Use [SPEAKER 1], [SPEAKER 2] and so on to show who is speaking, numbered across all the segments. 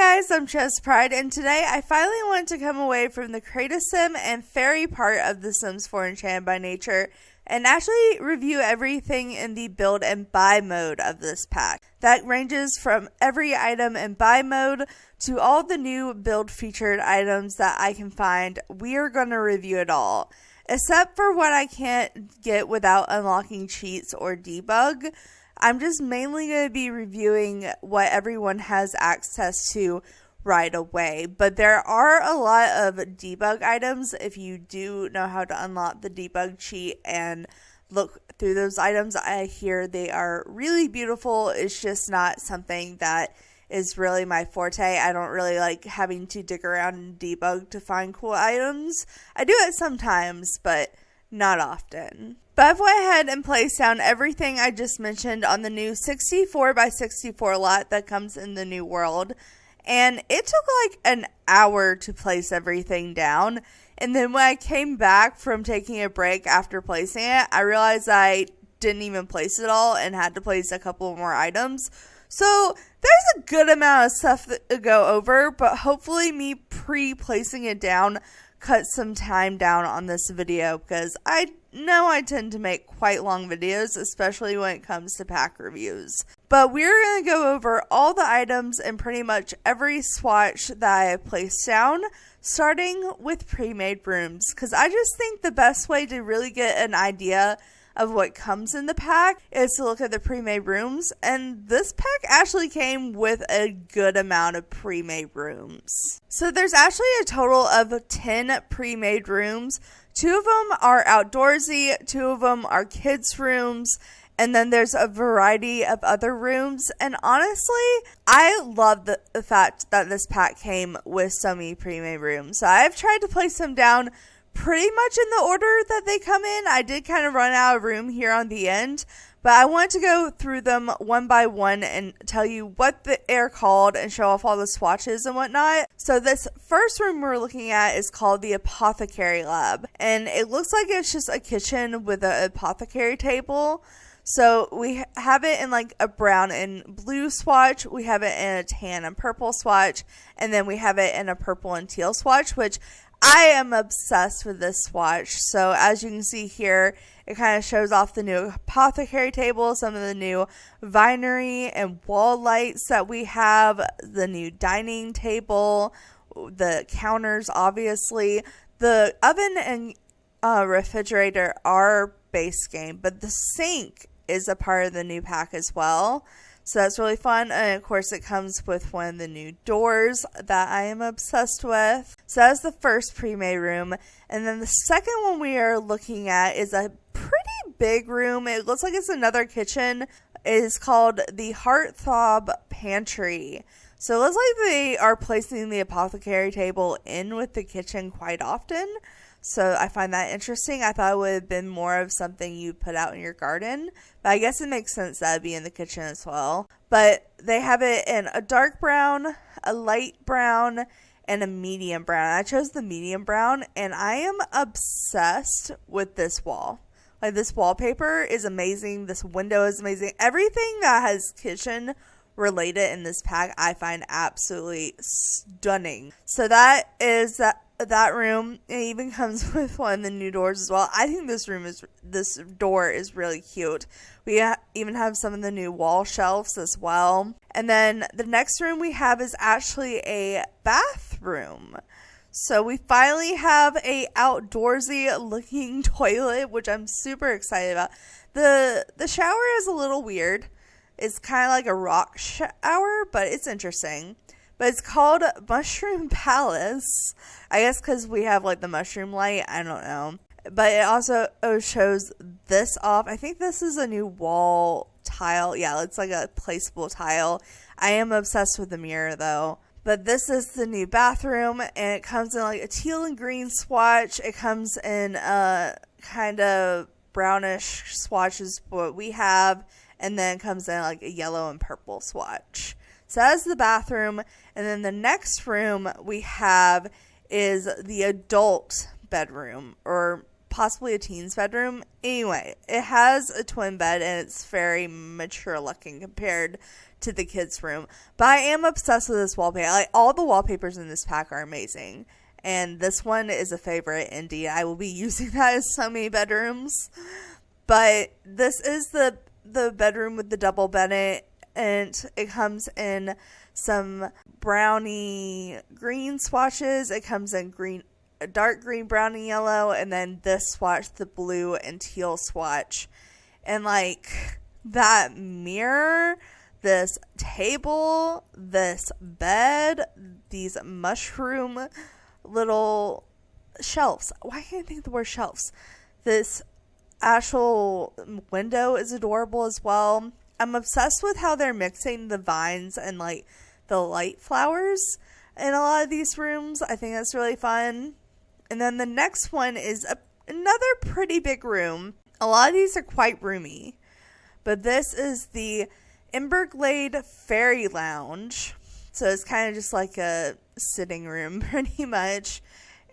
[SPEAKER 1] guys, I'm ChezPride, and today I finally wanted to come away from the create a sim and fairy part of The Sims 4 Enchanted by Nature and actually review everything in the build and buy mode of this pack. That ranges from every item in buy mode to all the new build featured items that I can find. We are going to review it all, except for what I can't get without unlocking cheats or debug. I'm just mainly going to be reviewing what everyone has access to right away. But there are a lot of debug items if you do know how to unlock the debug cheat and look through those items. I hear they are really beautiful. It's just not something that is really my forte. I don't really like having to dig around and debug to find cool items. I do it sometimes, but not often. But I've went ahead and placed down everything I just mentioned on the new 64 by 64 lot that comes in the new world. And it took like an hour to place everything down. And then when I came back from taking a break after placing it, I realized I didn't even place it all and had to place a couple more items. So there's a good amount of stuff to go over, but hopefully me pre-placing it down cut some time down on this video, because I know I tend to make quite long videos, especially when it comes to pack reviews. But we're going to go over all the items and pretty much every swatch that I have placed down, starting with pre-made rooms, because I just think the best way to really get an idea of what comes in the pack is to look at the pre-made rooms, and this pack actually came with a good amount of pre-made rooms. So there's actually a total of 10 pre-made rooms. 2 of them are outdoorsy, 2 of them are kids rooms, and then there's a variety of other rooms. And honestly, I love the fact that this pack came with so many pre-made rooms. So I've tried to place them down pretty much in the order that they come in. I did kind of run out of room here on the end, but I want to go through them one by one and tell you what they're called and show off all the swatches and whatnot. So this first room we're looking at is called the Apothecary Lab, and it looks like it's just a kitchen with an apothecary table. So we have it in like a brown and blue swatch, we have it in a tan and purple swatch, and then we have it in a purple and teal swatch, which I am obsessed with this swatch. So as you can see here, it kind of shows off the new apothecary table, some of the new vinery and wall lights that we have, the new dining table, the counters, obviously. The oven and refrigerator are base game, but the sink is a part of the new pack as well. So that's really fun. And of course it comes with one of the new doors that I am obsessed with. So that's the first pre-made room. And then the second one we are looking at is a pretty big room. It looks like it's another kitchen. It is called the Heartthrob Pantry. So it looks like they are placing the apothecary table in with the kitchen quite often. So I find that interesting. I thought it would have been more of something you put out in your garden, but I guess it makes sense that it'd be in the kitchen as well. But they have it in a dark brown, a light brown, and a medium brown. I chose the medium brown, and I am obsessed with this wall. Like, this wallpaper is amazing. This window is amazing. Everything that has kitchen related in this pack I find absolutely stunning. So that is that room. It even comes with one of the new doors as well. I think this door is really cute. We even have some of the new wall shelves as well. And then the next room we have is actually a bathroom. So we finally have a outdoorsy looking toilet, which I'm super excited about. The shower is a little weird. It's kind of like a rock shower, but it's interesting. But it's called Mushroom Palace. I guess because we have like the mushroom light. I don't know. But it also shows this off. I think this is a new wall tile. Yeah, it's like a placeable tile. I am obsessed with the mirror though. But this is the new bathroom, and it comes in like a teal and green swatch. It comes in a kind of brownish swatch is what we have. And then it comes in like a yellow and purple swatch. So that's the bathroom. And then the next room we have is the adult bedroom, or possibly a teen's bedroom. Anyway, it has a twin bed and it's very mature looking compared to the kids' room. But I am obsessed with this wallpaper. Like, all the wallpapers in this pack are amazing. And this one is a favorite indeed. I will be using that in so many bedrooms. But this is the bedroom with the double bed, and it comes in some brownie green swatches. It comes in dark green, brown, and yellow, and then this swatch, the blue and teal swatch. And like that mirror, this table, this bed, these mushroom little shelves. Why can't I think of the word shelves? This actual window is adorable as well. I'm obsessed with how they're mixing the vines and like the light flowers in a lot of these rooms. I think that's really fun. And then the next one is another pretty big room. A lot of these are quite roomy, but this is the Emberglade Fairy Lounge. So it's kind of just like a sitting room pretty much.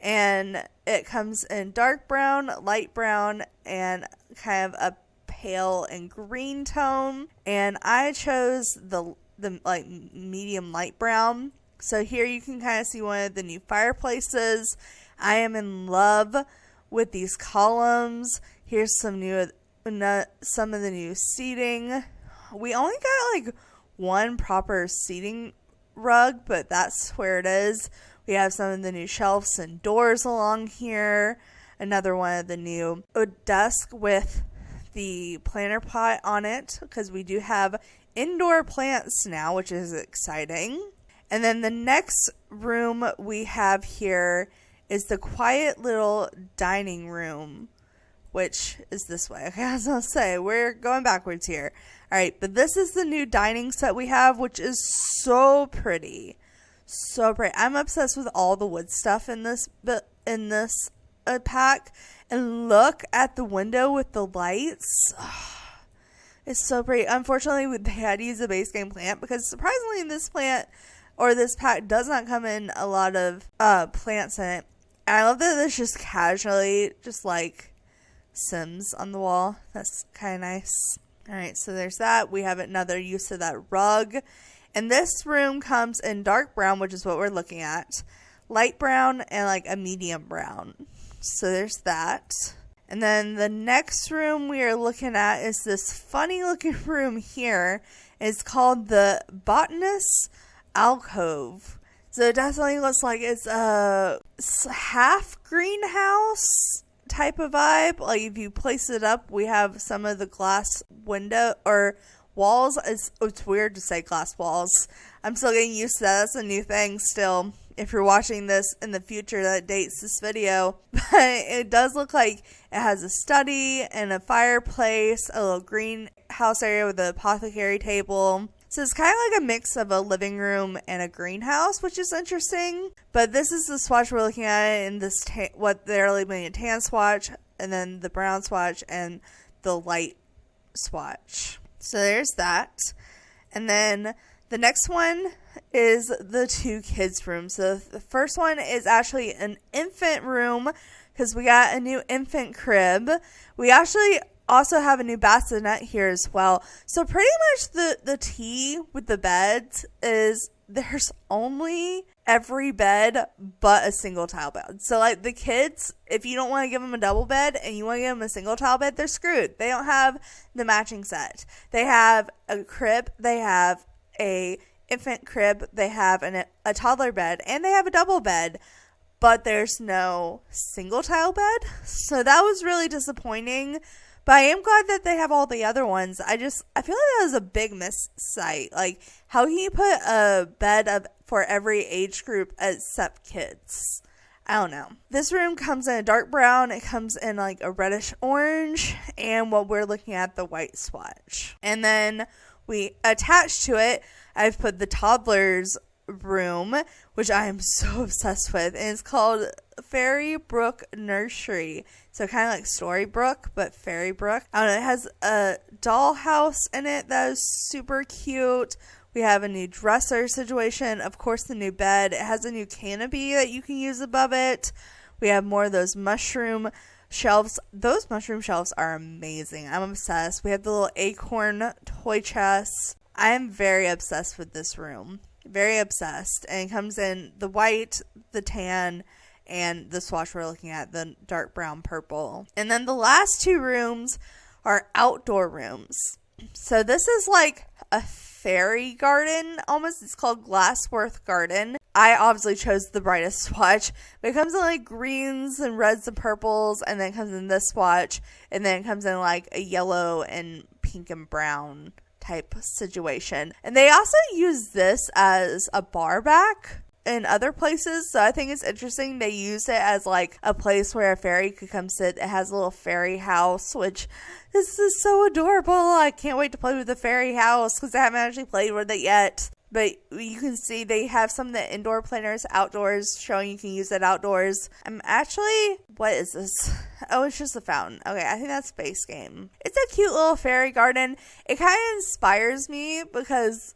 [SPEAKER 1] And it comes in dark brown, light brown, and kind of a pale and green tone. And I chose the like medium light brown. So here you can kind of see one of the new fireplaces. I am in love with these columns. Here's some of the new seating. We only got like one proper seating rug, but that's where it is. We have some of the new shelves and doors along here. Another one of the new desk with the planter pot on it, because we do have indoor plants now, which is exciting. And then the next room we have here is the quiet little dining room, which is this way. Okay, I was going to say, we're going backwards here. All right, but this is the new dining set we have, which is so pretty. So pretty. I'm obsessed with all the wood stuff in this pack. And look at the window with the lights. It's so pretty. Unfortunately, they had to use a base game plant because surprisingly this plant or this pack does not come in a lot of plants in it. And I love that there's just casually just like Sims on the wall. That's kind of nice. Alright, so there's that. We have another use of that rug. And this room comes in dark brown, which is what we're looking at. Light brown and like a medium brown. So there's that. And then the next room we are looking at is this funny looking room here. It's called the Botanist Alcove. So it definitely looks like it's a half greenhouse type of vibe. Like if you place it up, we have some of the glass window or walls. It's weird to say glass walls. I'm still getting used to that. That's a new thing still. If you're watching this in the future that dates this video. But it does look like it has a study and a fireplace, a little greenhouse area with an apothecary table. So it's kind of like a mix of a living room and a greenhouse, which is interesting. But this is the swatch we're looking at in this what they're labeling a tan swatch, and then the brown swatch and the light swatch. So there's that. And then the next one is the two kids' rooms. So the first one is actually an infant room because we got a new infant crib. We actually also have a new bassinet here as well. So pretty much the tea with the beds is there's only every bed but a single tile bed. So like the kids, if you don't want to give them a double bed and you want to give them a single tile bed, they're screwed. They don't have the matching set. They have a crib, they have a infant crib, they have a toddler bed, and they have a double bed, but there's no single tile bed. So that was really disappointing. But I am glad that they have all the other ones. I feel like that was a big missight. Like, how can you put a bed for every age group except kids? I don't know. This room comes in a dark brown. It comes in like a reddish orange. And what we're looking at, the white swatch. And then we attached to it, I've put the toddler's room, which I am so obsessed with. And it's called Fairy Brook Nursery. So kind of like Storybrooke, but Fairy Brook. I don't know. It has a dollhouse in it that is super cute. We have a new dresser situation. Of course, the new bed. It has a new canopy that you can use above it. We have more of those mushroom shelves. Those mushroom shelves are amazing. I'm obsessed. We have the little acorn toy chest. I am very obsessed with this room. Very obsessed. And it comes in the white, the tan, and the swatch we're looking at, the dark brown purple. And then the last two rooms are outdoor rooms. So this is like a fairy garden almost. It's called Glassworth Garden. I obviously chose the brightest swatch, but it comes in like greens and reds and purples, and then it comes in this swatch, and then it comes in like a yellow and pink and brown type situation. And they also use this as a bar back in other places, so I think it's interesting they use it as like a place where a fairy could come sit. It has a little fairy house, which this is so adorable. I can't wait to play with the fairy house because I haven't actually played with it yet. But you can see they have some of the indoor planners outdoors showing you can use it outdoors. I'm actually, what is this? Oh, it's just a fountain. Okay, I think that's base game. It's a cute little fairy garden. It kind of inspires me because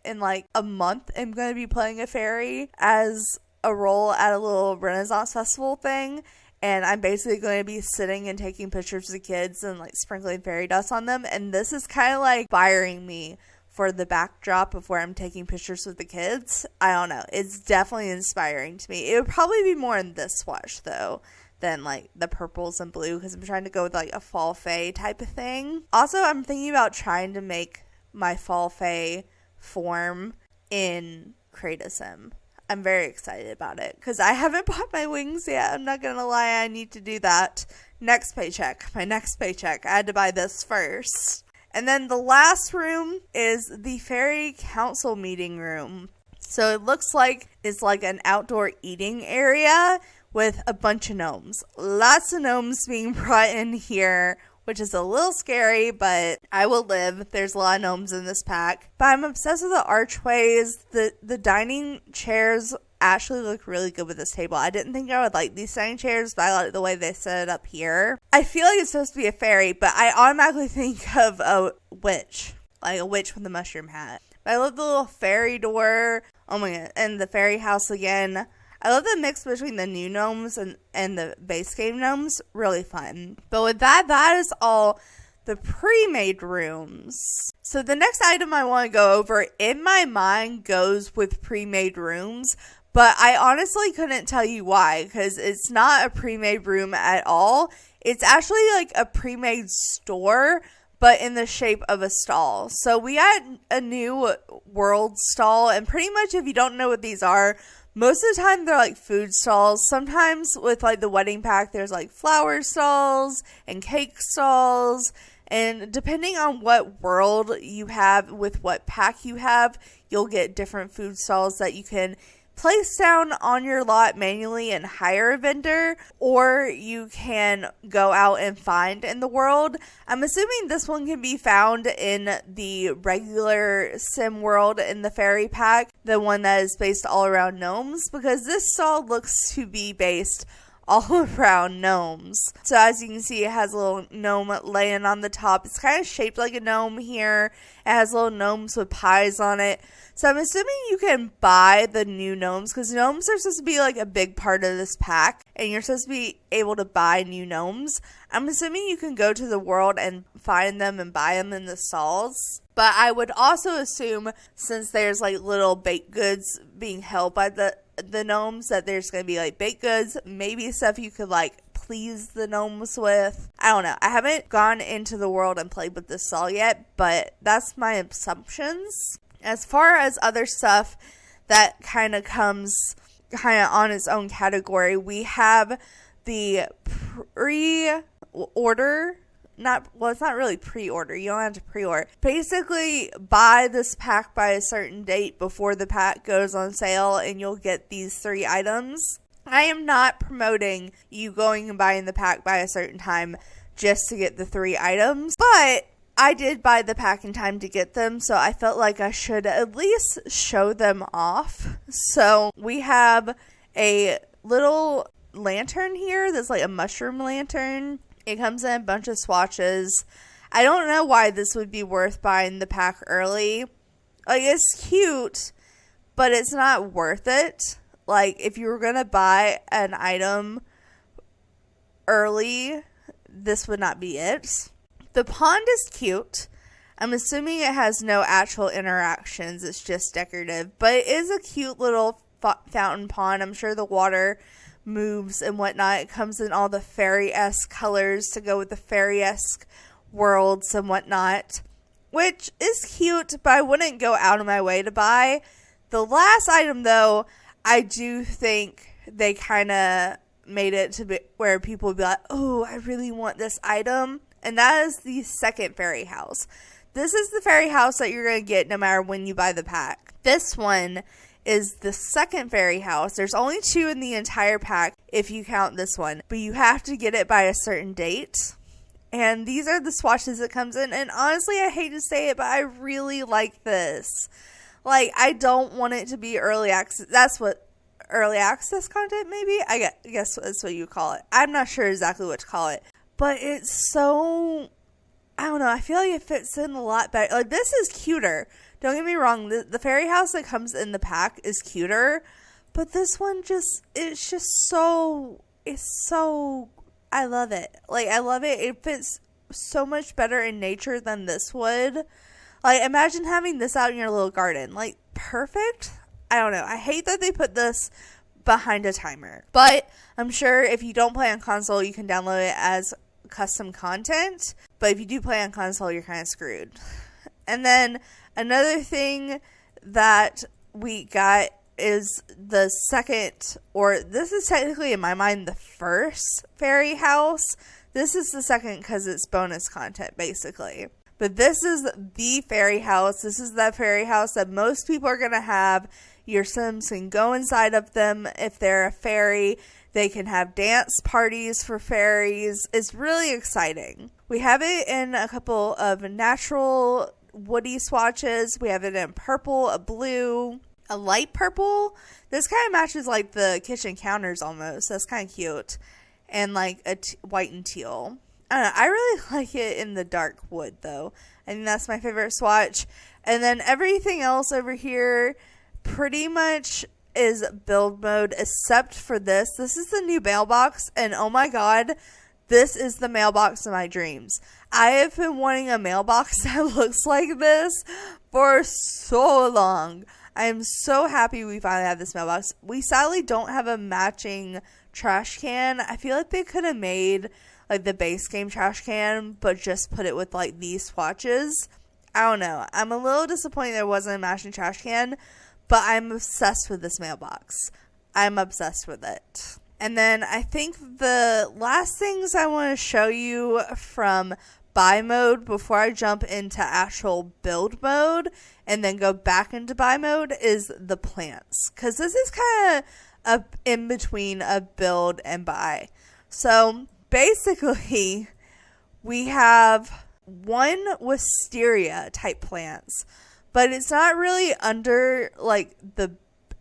[SPEAKER 1] in like a month, am going to be playing a fairy as a role at a little Renaissance festival thing. And I'm basically going to be sitting and taking pictures of the kids and like sprinkling fairy dust on them. And this is kind of like inspiring me for the backdrop of where I'm taking pictures with the kids. I don't know. It's definitely inspiring to me. It would probably be more in this swatch though than like the purples and blue because I'm trying to go with like a fall fae type of thing. Also, I'm thinking about trying to make my fall fae form in Kratom. I'm very excited about it because I haven't bought my wings yet. I'm not gonna lie, I need to do that. Next paycheck. My next paycheck. I had to buy this first. And then the last room is the fairy council meeting room. So it looks like it's like an outdoor eating area with a bunch of gnomes. Lots of gnomes being brought in here, which is a little scary, but I will live. There's a lot of gnomes in this pack. But I'm obsessed with the archways. The dining chairs actually look really good with this table. I didn't think I would like these dining chairs, but I like the way they set it up here. I feel like it's supposed to be a fairy, but I automatically think of a witch. Like a witch with a mushroom hat. But I love the little fairy door. Oh my god. And the fairy house again. I love the mix between the new gnomes and the base game gnomes. Really fun. But with that is all the pre-made rooms. So the next item I want to go over in my mind goes with pre-made rooms. But I honestly couldn't tell you why. Because it's not a pre-made room at all. It's actually like a pre-made store, but in the shape of a stall. So we got a new world stall. And pretty much if you don't know what these are, most of the time they're like food stalls. Sometimes with like the wedding pack, there's like flower stalls and cake stalls. And depending on what world you have with what pack you have, you'll get different food stalls that you can place down on your lot manually and hire a vendor, or you can go out and find in the world. I'm assuming this one can be found in the regular sim world in the fairy pack, the one that is based all around gnomes, because this stall looks to be based all around gnomes. So as you can see, it has a little gnome laying on the top. It's kind of shaped like a gnome here. It has little gnomes with pies on it. So I'm assuming you can buy the new gnomes, because gnomes are supposed to be like a big part of this pack, and you're supposed to be able to buy new gnomes. I'm assuming you can go to the world and find them and buy them in the stalls. But I would also assume, since there's like little baked goods being held by the gnomes, that there's going to be like baked goods, maybe stuff you could like please the gnomes with. I don't know. I haven't gone into the world and played with this stall yet, but that's my assumptions. As far as other stuff that kind of comes kind of on its own category, we have the pre-order. It's not really pre-order. You don't have to pre-order. Basically, buy this pack by a certain date before the pack goes on sale, and you'll get these 3 items. I am not promoting you going and buying the pack by a certain time just to get the 3 items, but I did buy the pack in time to get them, so I felt like I should at least show them off. So we have a little lantern here that's like a mushroom lantern. It comes in a bunch of swatches. I don't know why this would be worth buying the pack early. Like, it's cute, but it's not worth it. Like, if you were going to buy an item early, this would not be it. The pond is cute. I'm assuming it has no actual interactions. It's just decorative. But it is a cute little fountain pond. I'm sure the water moves and whatnot. It comes in all the fairy-esque colors to go with the fairy-esque worlds and whatnot, which is cute, but I wouldn't go out of my way to buy. The last item, though, I do think they kind of made it to be where people would be like, oh, I really want this item. And that is the second fairy house. This is the fairy house that you're going to get no matter when you buy the pack. This one is the second fairy house. There's only 2 in the entire pack if you count this one. But you have to get it by a certain date. And these are the swatches it comes in. And honestly, I hate to say it, but I really like this. Like, I don't want it to be early access. That's what early access content, maybe? I guess that's what you call it. I'm not sure exactly what to call it. But it's so, I don't know, I feel like it fits in a lot better. Like, this is cuter. Don't get me wrong. The fairy house that comes in the pack is cuter. But this one it's so, I love it. Like, I love it. It fits so much better in nature than this would. Like, imagine having this out in your little garden. Like, perfect? I don't know. I hate that they put this behind a timer. But I'm sure if you don't play on console, you can download it as custom content. But if you do play on console, you're kind of screwed. And then another thing that we got is the second, or this is technically in my mind the first fairy house. This is the second because it's bonus content basically. But this is the fairy house. This is the fairy house that most people are going to have. Your Sims can go inside of them if they're a fairy. They can have dance parties for fairies. It's really exciting. We have it in a couple of natural woody swatches. We have it in purple, a blue, a light purple. This kind of matches like the kitchen counters almost. That's kind of cute. And like a white and teal. I don't know. I really like it in the dark wood though. I think that's my favorite swatch. And then everything else over here pretty much is build mode except for this. This is the new mailbox, and oh my god, this is the mailbox of my dreams. I have been wanting a mailbox that looks like this for so long. I am so happy we finally have this mailbox. We sadly don't have a matching trash can. I feel like they could have made like the base game trash can, but just put it with like these swatches. I don't know. I'm a little disappointed there wasn't a matching trash can. But I'm obsessed with this mailbox. I'm obsessed with it. And then I think the last things I want to show you from buy mode before I jump into actual build mode and then go back into buy mode is the plants. Because this is kind of in between a build and buy. So basically we have one wisteria type plants. But it's not really under, like, the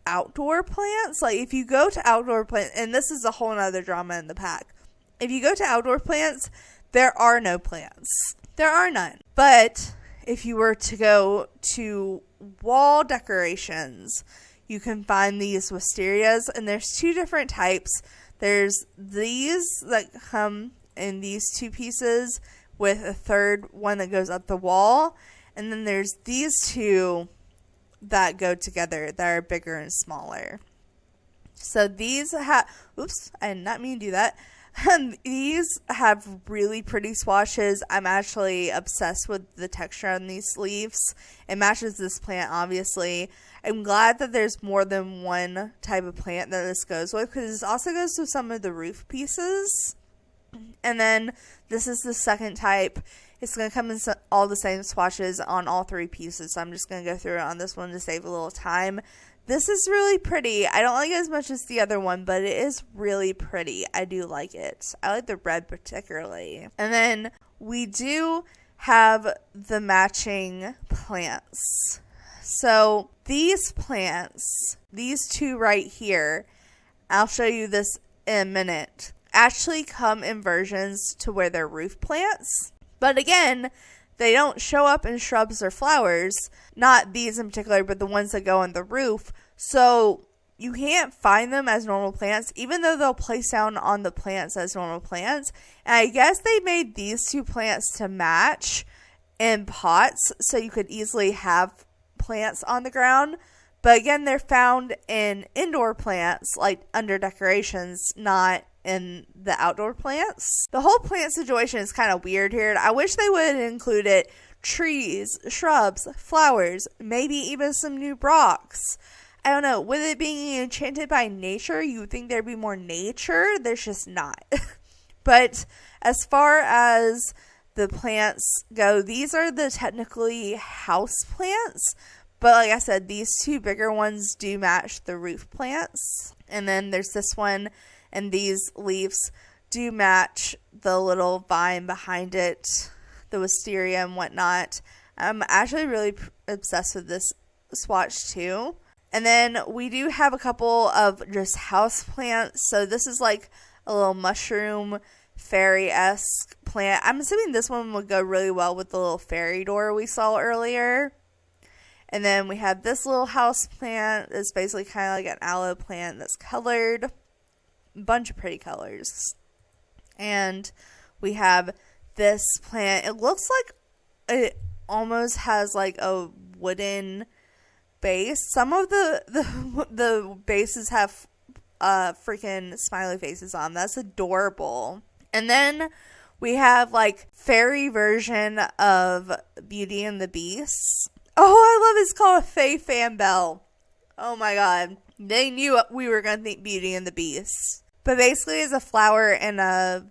[SPEAKER 1] outdoor plants. Like, if you go to outdoor plants, and this is a whole nother drama in the pack. If you go to outdoor plants, there are no plants. There are none. But if you were to go to wall decorations, you can find these wisterias. And there's 2 different types. There's these that come in these 2 pieces with a third one that goes up the wall. And then there's these 2 that go together that are bigger and smaller. So these have, oops, I did not mean to do that. These have really pretty swatches. I'm actually obsessed with the texture on these leaves. It matches this plant, obviously. I'm glad that there's more than one type of plant that this goes with, because this also goes with some of the roof pieces. And then this is the second type. It's going to come in all the same swatches on all 3 pieces. So I'm just going to go through it on this one to save a little time. This is really pretty. I don't like it as much as the other one, but it is really pretty. I do like it. I like the red particularly. And then we do have the matching plants. So these plants, these 2 right here, I'll show you this in a minute, actually come in versions to where they're roof plants. But again, they don't show up in shrubs or flowers. Not these in particular, but the ones that go on the roof. So you can't find them as normal plants, even though they'll place down on the plants as normal plants. And I guess they made these two plants to match in pots so you could easily have plants on the ground. But again, they're found in indoor plants, like under decorations, not in the outdoor plants. The whole plant situation is kind of weird here. I wish they would have included trees, shrubs, flowers, maybe even some new rocks. I don't know. With it being enchanted by nature, you would think there'd be more nature. There's just not. But as far as the plants go, these are the technically house plants. But like I said, these two bigger ones do match the roof plants. And then there's this one, and these leaves do match the little vine behind it, the wisteria and whatnot. I'm actually really obsessed with this swatch too. And then we do have a couple of just house plants. So this is like a little mushroom fairy-esque plant. I'm assuming this one would go really well with the little fairy door we saw earlier. And then we have this little house plant. It's basically kind of like an aloe plant that's colored. A bunch of pretty colors. And we have this plant. It looks like it almost has like a wooden base. Some of the bases have freaking smiley faces on. That's adorable. And then we have like fairy version of Beauty and the Beast. Oh, I love it. It's called a Fae Fan Bell. Oh my god. They knew we were going to think Beauty and the Beast. But basically it's a flower in a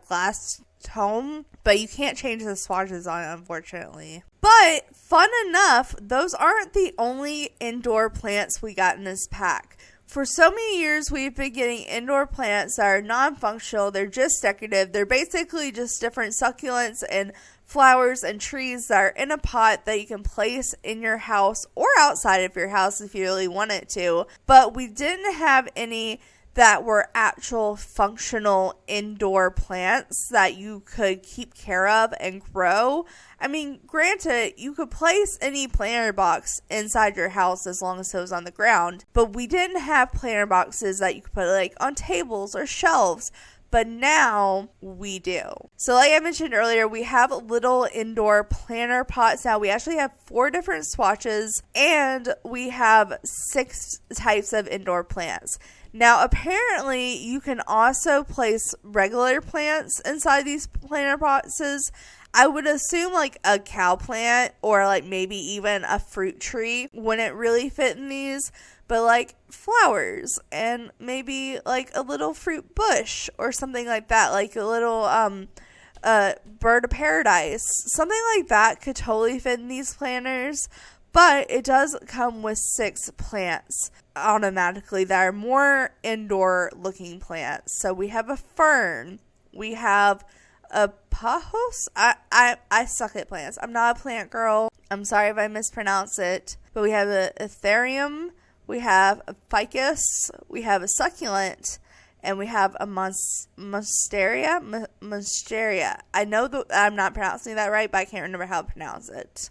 [SPEAKER 1] glass tome. But you can't change the swatches on it, unfortunately. But, fun enough, those aren't the only indoor plants we got in this pack. For so many years, we've been getting indoor plants that are non-functional. They're just decorative. They're basically just different succulents and flowers and trees that are in a pot that you can place in your house or outside of your house if you really wanted to. But we didn't have any that were actual functional indoor plants that you could keep care of and grow. I mean, granted, you could place any planter box inside your house as long as it was on the ground, but we didn't have planter boxes that you could put like on tables or shelves. But now we do. So like I mentioned earlier, we have little indoor planter pots now. We actually have 4 different swatches and we have 6 types of indoor plants. Now, apparently, you can also place regular plants inside these planter boxes. I would assume like a cow plant or like maybe even a fruit tree wouldn't really fit in these. But like flowers and maybe like a little fruit bush or something like that. Like a little bird of paradise. Something like that could totally fit in these planters. But it does come with 6 plants automatically that are more indoor looking plants. So we have a fern. We have a pahos. I suck at plants. I'm not a plant girl. I'm sorry if I mispronounce it. But we have a ethereum. We have a ficus. We have a succulent. And we have a monstera. Monstera. I know that I'm not pronouncing that right, but I can't remember how to pronounce it.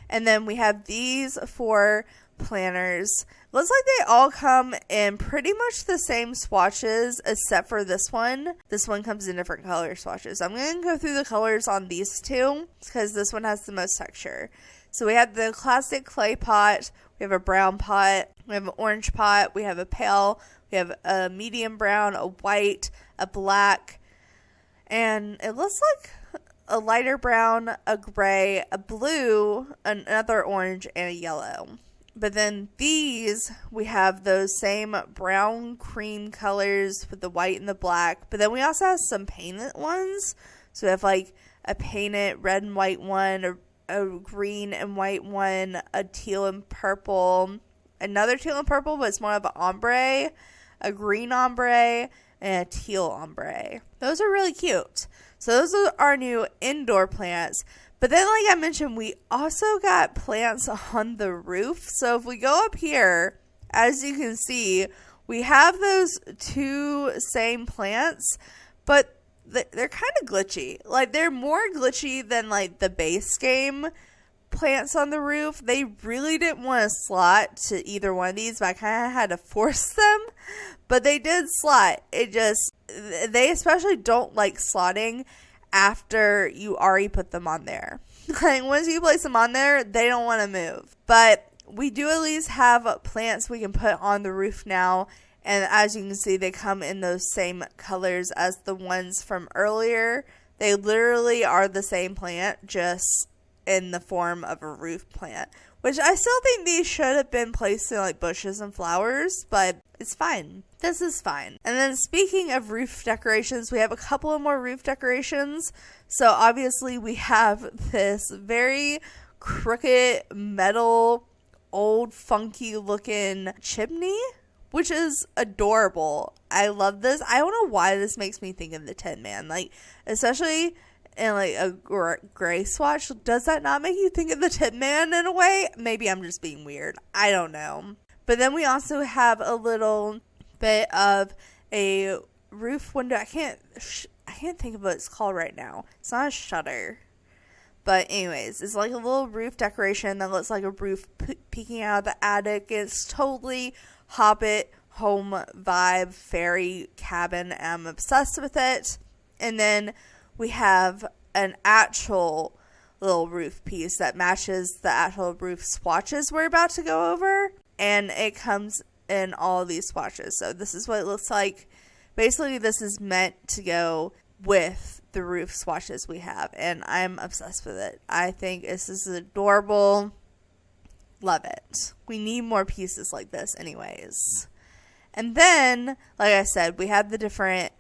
[SPEAKER 1] And then we have these 4 planters. Looks like they all come in pretty much the same swatches except for this one. This one comes in different color swatches. I'm going to go through the colors on these 2 because this one has the most texture. So we have the classic clay pot. We have a brown pot. We have an orange pot. We have a pale. We have a medium brown, a white, a black. And it looks like a lighter brown, a gray, a blue, another orange, and a yellow. But then these, we have those same brown cream colors with the white and the black. But then we also have some painted ones. So we have like a painted red and white one, a green and white one, a teal and purple, another teal and purple, but it's more of an ombre, a green ombre, and a teal ombre. Those are really cute. So those are our new indoor plants. But then, like I mentioned, we also got plants on the roof. So if we go up here, as you can see, we have those 2 same plants, but they're kind of glitchy. Like, they're more glitchy than, like, the base game. plants on the roof. They really didn't want to slot to either one of these, but I kind of had to force them. But they did slot. They especially don't like slotting after you already put them on there. Like once you place them on there, they don't want to move. But we do at least have plants we can put on the roof now. And as you can see, they come in those same colors as the ones from earlier. They literally are the same plant, just in the form of a roof plant. Which I still think these should have been placed in like bushes and flowers, but it's fine. This is fine. And then speaking of roof decorations, we have a couple of more roof decorations. So obviously we have this very crooked metal, old funky looking chimney, which is adorable. I love this. I don't know why this makes me think of the Tin Man. Like, especially in like a gray swatch. Does that not make you think of the Tin Man in a way? Maybe I'm just being weird. I don't know. But then we also have a little bit of a roof window. I can't think of what it's called right now. It's not a shutter. But anyways, it's like a little roof decoration that looks like a roof peeking out of the attic. It's totally Hobbit home vibe, fairy cabin. I'm obsessed with it. And then we have an actual little roof piece that matches the actual roof swatches we're about to go over. And it comes in all of these swatches. So this is what it looks like. Basically, this is meant to go with the roof swatches we have. And I'm obsessed with it. I think this is adorable. Love it. We need more pieces like this anyways. And then, like I said, we have the different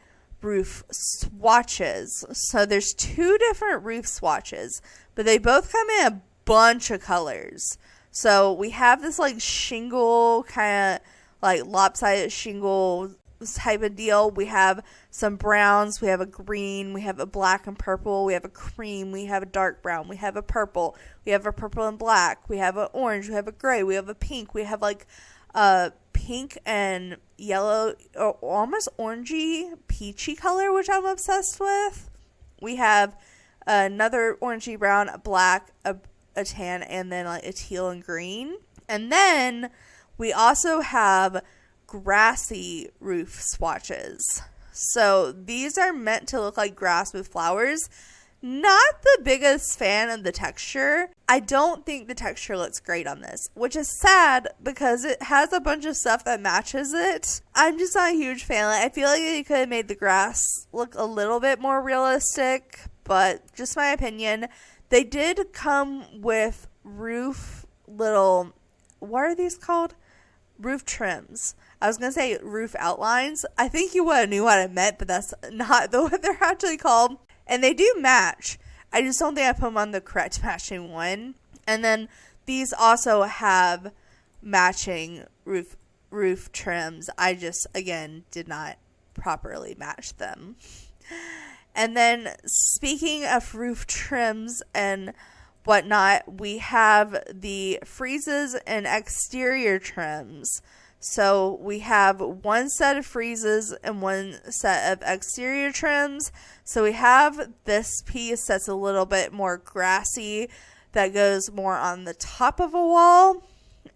[SPEAKER 1] roof swatches. So there's 2 different roof swatches, but they both come in a bunch of colors. So we have this like shingle, kind of like lopsided shingle type of deal. We have some browns, we have a green, we have a black and purple, we have a cream, we have a dark brown, we have a purple, we have a purple and black, we have an orange, we have a gray, we have a pink, we have like a pink and yellow, or almost orangey peachy color, which I'm obsessed with. We have another orangey brown, a black, a tan, and then like a teal and green. And then we also have grassy roof swatches. So these are meant to look like grass with flowers. Not the biggest fan of the texture. I don't think the texture looks great on this, which is sad because it has a bunch of stuff that matches it. I'm just not a huge fan. I feel like they could have made the grass look a little bit more realistic, but just my opinion. They did come with roof little, what are these called? Roof trims. I was going to say roof outlines. I think you would have knew what I meant, but that's not what they're actually called. And they do match. I just don't think I put them on the correct matching one. And then these also have matching roof trims. I just, again, did not properly match them. And then speaking of roof trims and whatnot, we have the friezes and exterior trims. So we have one set of friezes and one set of exterior trims. So we have this piece that's a little bit more grassy that goes more on the top of a wall.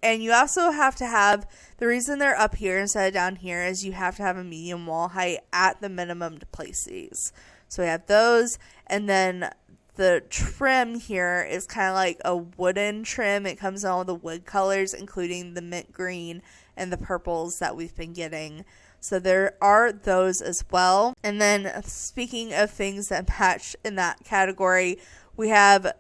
[SPEAKER 1] And you also have to have, the reason they're up here instead of down here is you have to have a medium wall height at the minimum to place these. So we have those, and then the trim here is kind of like a wooden trim. It comes in all the wood colors, including the mint green and the purples that we've been getting. So there are those as well. And then speaking of things that match in that category, we have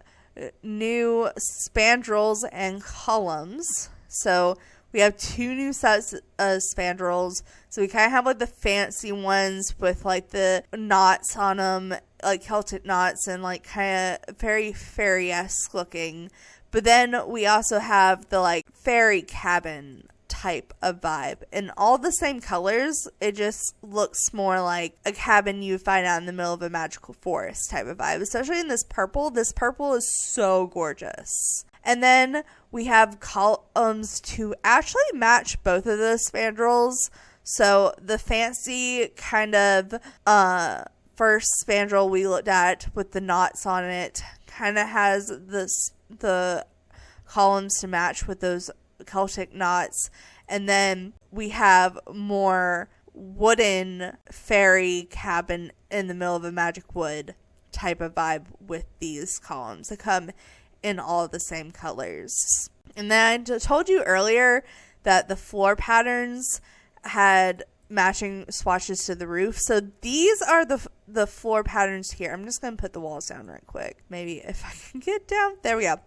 [SPEAKER 1] new spandrels and columns. So we have 2 new sets of spandrels. So we kind of have like the fancy ones with like the knots on them, like Celtic knots, and like kind of very fairy-esque looking. But then we also have the like fairy cabin type of vibe in all the same colors. It just looks more like a cabin you find out in the middle of a magical forest type of vibe, especially in this purple. This purple is so gorgeous. And then we have columns to actually match both of the spandrels. So the fancy kind of first spandrel we looked at with the knots on it kind of has the columns to match with those Celtic knots. And then we have more wooden fairy cabin in the middle of a magic wood type of vibe with these columns that come in all the same colors. And then I told you earlier that the floor patterns had matching swatches to the roof. So these are the floor patterns here. I'm just going to put the walls down right quick. Maybe if I can get down. There we go.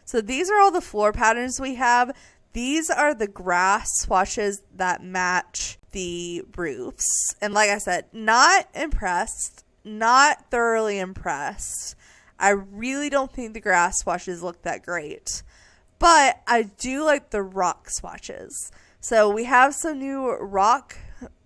[SPEAKER 1] So these are all the floor patterns we have. These are the grass swatches that match the roofs. And like I said, not impressed. Not thoroughly impressed. I really don't think the grass swatches look that great. But I do like the rock swatches. So we have some new rock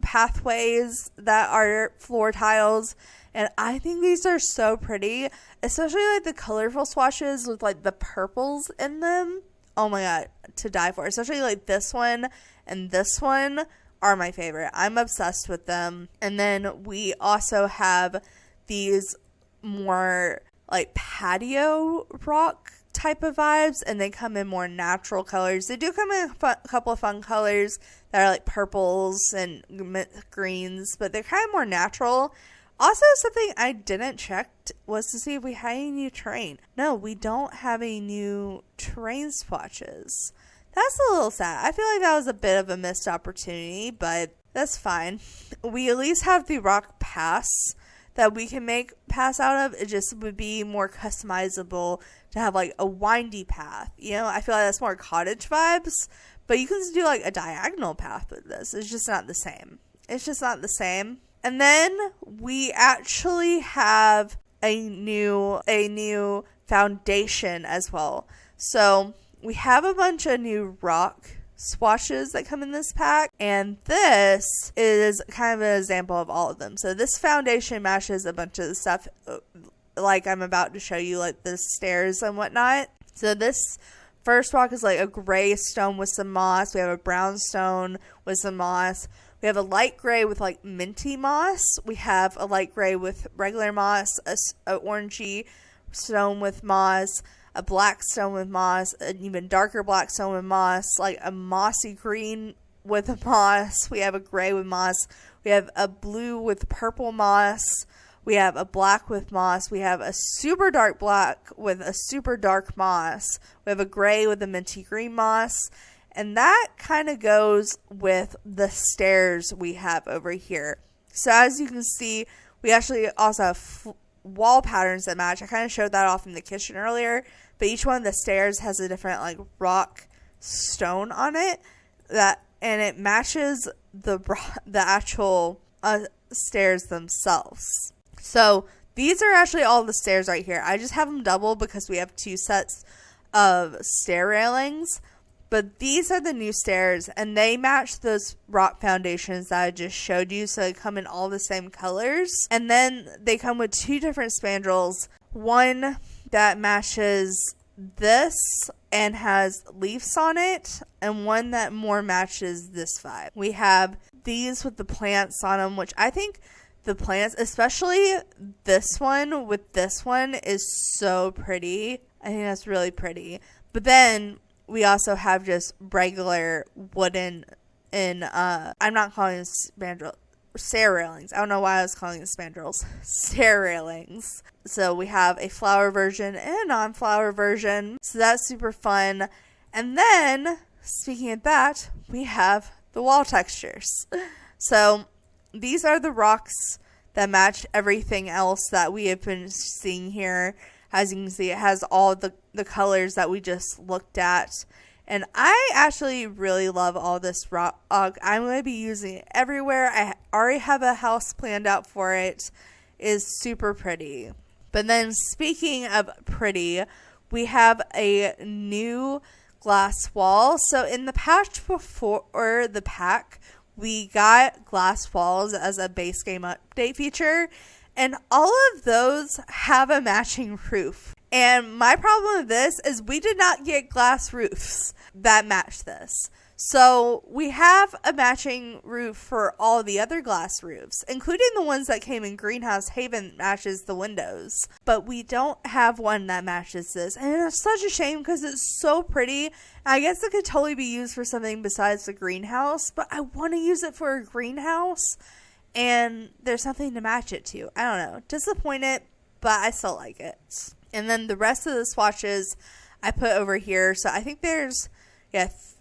[SPEAKER 1] pathways that are floor tiles. And I think these are so pretty. Especially like the colorful swatches with like the purples in them. Oh my god, to die for. Especially like this one and this one are my favorite. I'm obsessed with them. And then we also have these more like patio rock type of vibes, and they come in more natural colors. They do come in a couple of fun colors that are like purples and greens, but they're kind of more natural. Also, something I didn't check was to see if we had any new terrain. No, we don't have any new terrain swatches. That's a little sad. I feel like that was a bit of a missed opportunity, but that's fine. We at least have the rock paths that we can make paths out of. It just would be more customizable to have like a windy path. You know, I feel like that's more cottage vibes, but you can just do like a diagonal path with this. It's just not the same. It's just not the same. And then we actually have a new foundation as well. So we have a bunch of new rock swatches that come in this pack, and this is kind of an example of all of them. So this foundation matches a bunch of the stuff like I'm about to show you, like the stairs and whatnot. So this first rock is like a gray stone with some moss. We have a brown stone with some moss. We have a light gray with like minty moss. We have a light gray with regular moss, a orangey stone with moss, a black stone with moss, an even darker black stone with moss, like a mossy green with a moss. We have a gray with moss. We have a blue with purple moss. We have a black with moss. We have a super dark black with a super dark moss. We have a gray with a minty green moss. And that kind of goes with the stairs we have over here. So as you can see, we actually also have wall patterns that match. I kind of showed that off in the kitchen earlier. But each one of the stairs has a different like rock stone on it. And it matches the actual stairs themselves. So these are actually all the stairs right here. I just have them double because we have two sets of stair railings. But these are the new stairs, and they match those rock foundations that I just showed you. So they come in all the same colors. And then they come with two different spandrels. One that matches this and has leaves on it, and one that more matches this vibe. We have these with the plants on them, which I think the plants, especially this one with this one, is so pretty. I think that's really pretty. But then we also have just regular wooden and I'm not calling this spandrel, stair railings. I don't know why I was calling it spandrels. Stair railings. So we have a flower version and a non-flower version. So that's super fun. And then, speaking of that, we have the wall textures. So these are the rocks that match everything else that we have been seeing here. As you can see, it has all the colors that we just looked at. And I actually really love all this rock. I'm going to be using it everywhere. I already have a house planned out for it. It is super pretty. But then speaking of pretty, we have a new glass wall. So in the patch before the pack, we got glass walls as a base game update feature. And all of those have a matching roof. And my problem with this is we did not get glass roofs that match this. So we have a matching roof for all the other glass roofs, including the ones that came in Greenhouse Haven matches the windows. But we don't have one that matches this. And it's such a shame because it's so pretty. I guess it could totally be used for something besides the greenhouse, but I want to use it for a greenhouse. And there's something to match it to. I don't know. Disappointed, but I still like it. And then the rest of the swatches I put over here. So I think there's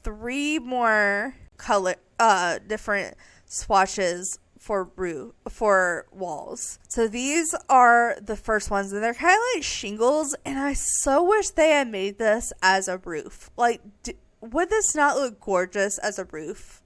[SPEAKER 1] 3 more different swatches for walls. So these are the first ones, and they're kind of like shingles, and I so wish they had made this as a roof. Like, would this not look gorgeous as a roof?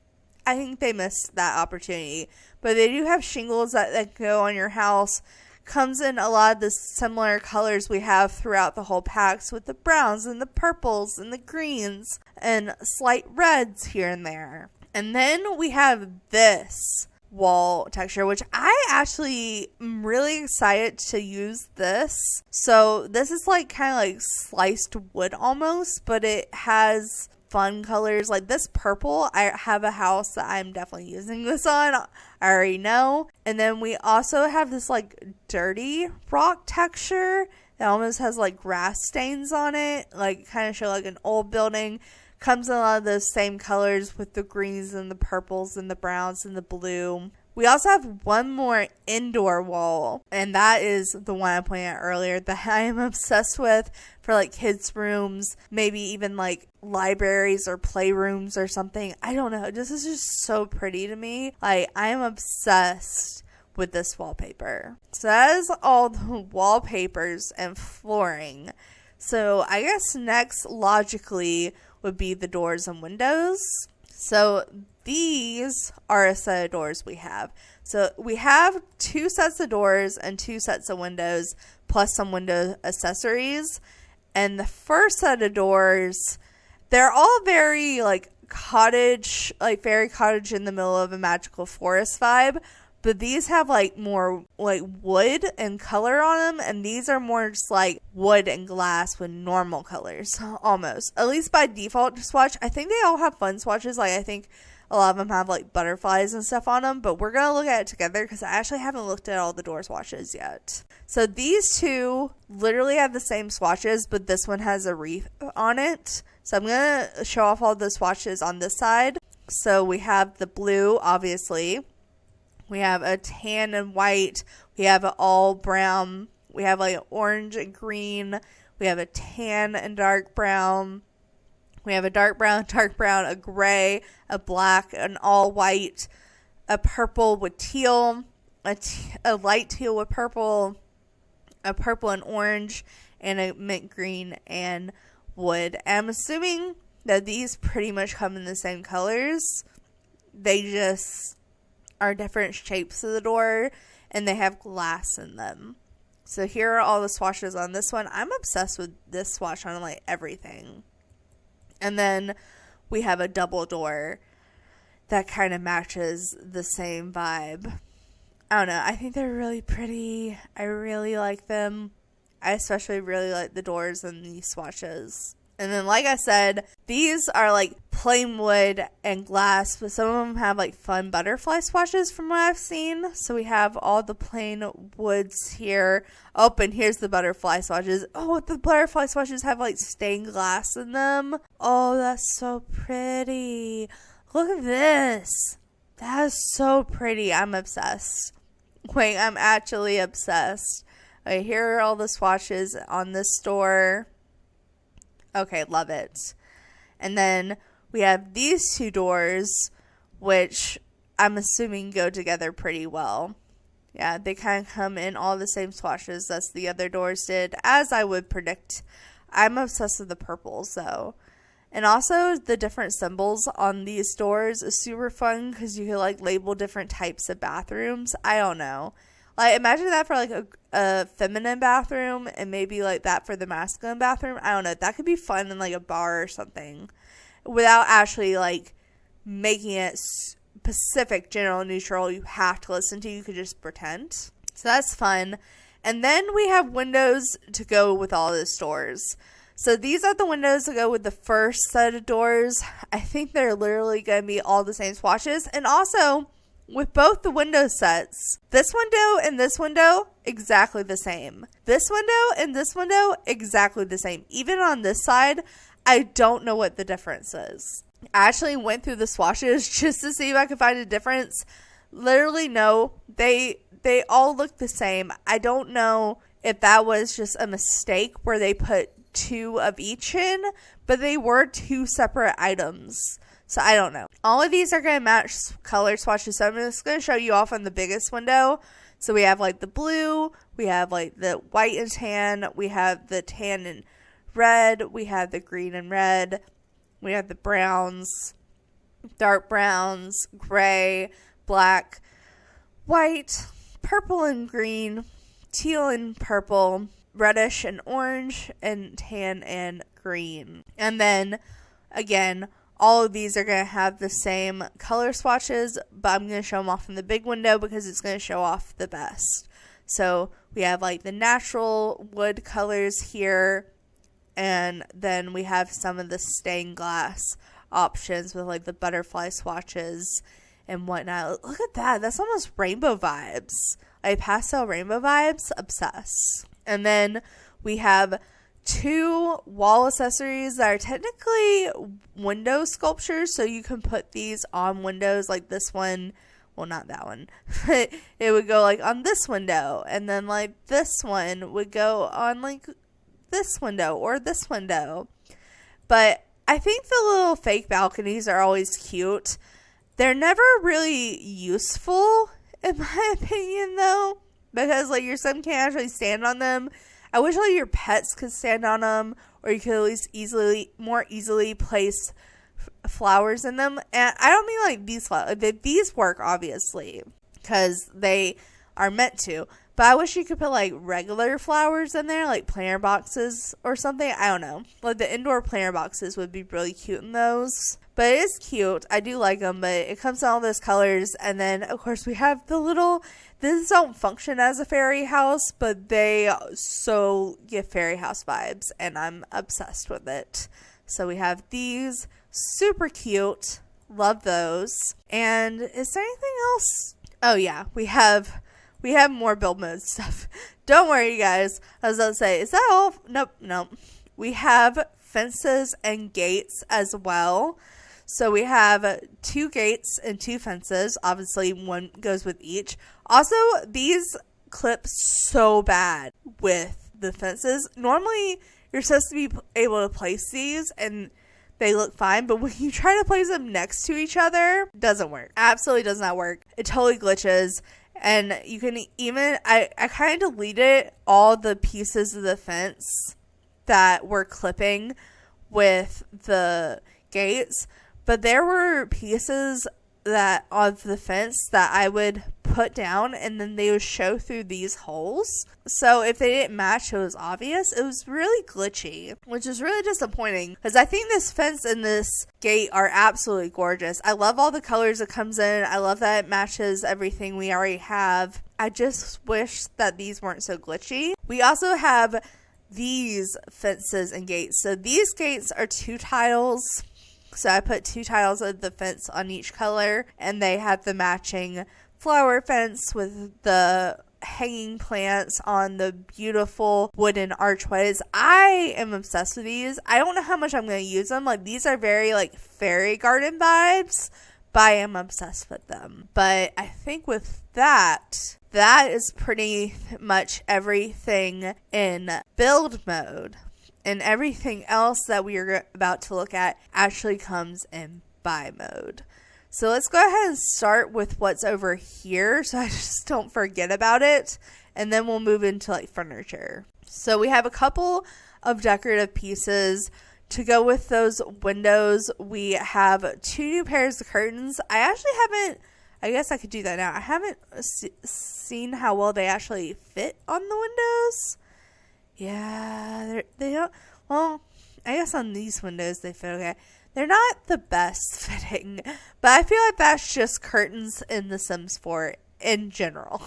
[SPEAKER 1] I think they missed that opportunity, but they do have shingles that go on your house. Comes in a lot of the similar colors we have throughout the whole packs, with the browns and the purples and the greens and slight reds here and there. And then we have this wall texture, which I actually am really excited to use this. So this is like kind of like sliced wood almost, but it has fun colors like this purple. I have a house that I'm definitely using this on. I already know. And then we also have this like dirty rock texture that almost has like grass stains on it, like kind of show like an old building. Comes in a lot of those same colors with the greens and the purples and the browns and the blue. We also have one more indoor wall, and that is the one I pointed out earlier that I am obsessed with for like kids' rooms, maybe even like libraries or playrooms or something. I don't know. This is just so pretty to me. Like, I am obsessed with this wallpaper. So that is all the wallpapers and flooring. So I guess next logically would be the doors and windows. So these are a set of doors we have. So we have 2 sets of doors and 2 sets of windows, plus some window accessories. And the first set of doors, they're all very like cottage, like fairy cottage in the middle of a magical forest vibe. But these have like more like wood and color on them, and these are more just like wood and glass with normal colors, almost. At least by default swatch. I think they all have fun swatches. Like, I think a lot of them have like butterflies and stuff on them, but we're going to look at it together because I actually haven't looked at all the door swatches yet. So these 2 literally have the same swatches, but this one has a wreath on it. So I'm going to show off all the swatches on this side. So we have the blue, obviously. We have a tan and white. We have an all brown. We have like orange and green. We have a tan and dark brown. We have a dark brown, a gray, a black, an all white, a purple with teal, a light teal with purple, a purple and orange, and a mint green and wood. And I'm assuming that these pretty much come in the same colors. They just are different shapes of the door, and they have glass in them. So here are all the swatches on this one. I'm obsessed with this swatch on like everything. And then we have a double door that kind of matches the same vibe. I don't know. I think they're really pretty. I really like them. I especially really like the doors and these swatches. And then, like I said, these are like plain wood and glass, but some of them have like fun butterfly swatches from what I've seen. So we have all the plain woods here. Oh, and here's the butterfly swatches. Oh, the butterfly swatches have like stained glass in them. Oh, that's so pretty. Look at this. That is so pretty. I'm obsessed. Wait, I'm actually obsessed. Okay, here are all the swatches on this door. Okay, love it. And then we have these 2 doors, which I'm assuming go together pretty well. Yeah, they kind of come in all the same swatches as the other doors did, as I would predict. I'm obsessed with the purples, though. And also, the different symbols on these doors is super fun because you can, like, label different types of bathrooms. I don't know. Like, imagine that for, like, a feminine bathroom and maybe, like, that for the masculine bathroom. I don't know. That could be fun in, like, a bar or something without actually, like, making it specific, general, neutral. You have to listen to. You could just pretend. So that's fun. And then we have windows to go with all the doors. So these are the windows that go with the first set of doors. I think they're literally going to be all the same swatches. And also, with both the window sets, this window and this window, exactly the same. This window and this window, exactly the same. Even on this side, I don't know what the difference is. I actually went through the swatches just to see if I could find a difference. Literally, no. They all look the same. I don't know if that was just a mistake where they put 2 of each in, but they were 2 separate items. So I don't know. All of these are going to match color swatches. So I'm just going to show you off on the biggest window. So we have like the blue, we have like the white and tan, we have the tan and red, we have the green and red, we have the browns, dark browns, gray, black, white, purple and green, teal and purple, reddish and orange, and tan and green. And then, again, all of these are going to have the same color swatches, but I'm going to show them off in the big window because it's going to show off the best. So we have like the natural wood colors here, and then we have some of the stained glass options with like the butterfly swatches and whatnot. Look at that. That's almost rainbow vibes. Like pastel rainbow vibes. Obsessed. And then we have 2 wall accessories that are technically window sculptures. So you can put these on windows like this one. Well, not that one. But it would go like on this window. And then like this one would go on like this window or this window. But I think the little fake balconies are always cute. They're never really useful, in my opinion, though, because like your sim can't actually stand on them. I wish like your pets could stand on them, or you could at least more easily place flowers in them. And I don't mean like these flowers. These work obviously because they are meant to. But I wish you could put like regular flowers in there, like planter boxes or something. I don't know. Like the indoor planter boxes would be really cute in those. But it is cute. I do like them, but it comes in all those colors. And then, of course, we have the little... These don't function as a fairy house, but they so give fairy house vibes. And I'm obsessed with it. So we have these. Super cute. Love those. And is there anything else? Oh, yeah. We have more build mode stuff. Don't worry, you guys. I was about to say, is that all? Nope. We have fences and gates as well. So we have 2 gates and 2 fences. Obviously, one goes with each. Also, these clip so bad with the fences. Normally, you're supposed to be able to place these and they look fine. But when you try to place them next to each other, it doesn't work. Absolutely does not work. It totally glitches. And you can even, I kind of deleted all the pieces of the fence that were clipping with the gates. But there were pieces that of the fence that I would put down and then they would show through these holes. So if they didn't match, it was obvious. It was really glitchy, which is really disappointing because I think this fence and this gate are absolutely gorgeous. I love all the colors it comes in. I love that it matches everything we already have. I just wish that these weren't so glitchy. We also have these fences and gates. So these gates are 2 tiles. So I put 2 tiles of the fence on each color, and they have the matching flower fence with the hanging plants on the beautiful wooden archways. I am obsessed with these. I don't know how much I'm going to use them. Like, these are very like fairy garden vibes, but I am obsessed with them. But I think with that is pretty much everything in build mode. And everything else that we are about to look at actually comes in buy mode. So let's go ahead and start with what's over here so I just don't forget about it. And then we'll move into like furniture. So we have a couple of decorative pieces to go with those windows. We have 2 new pairs of curtains. I guess I could do that now. I haven't seen how well they actually fit on the windows. Yeah, they don't, well, I guess on these windows they fit okay. They're not the best fitting, but I feel like that's just curtains in The Sims 4 in general.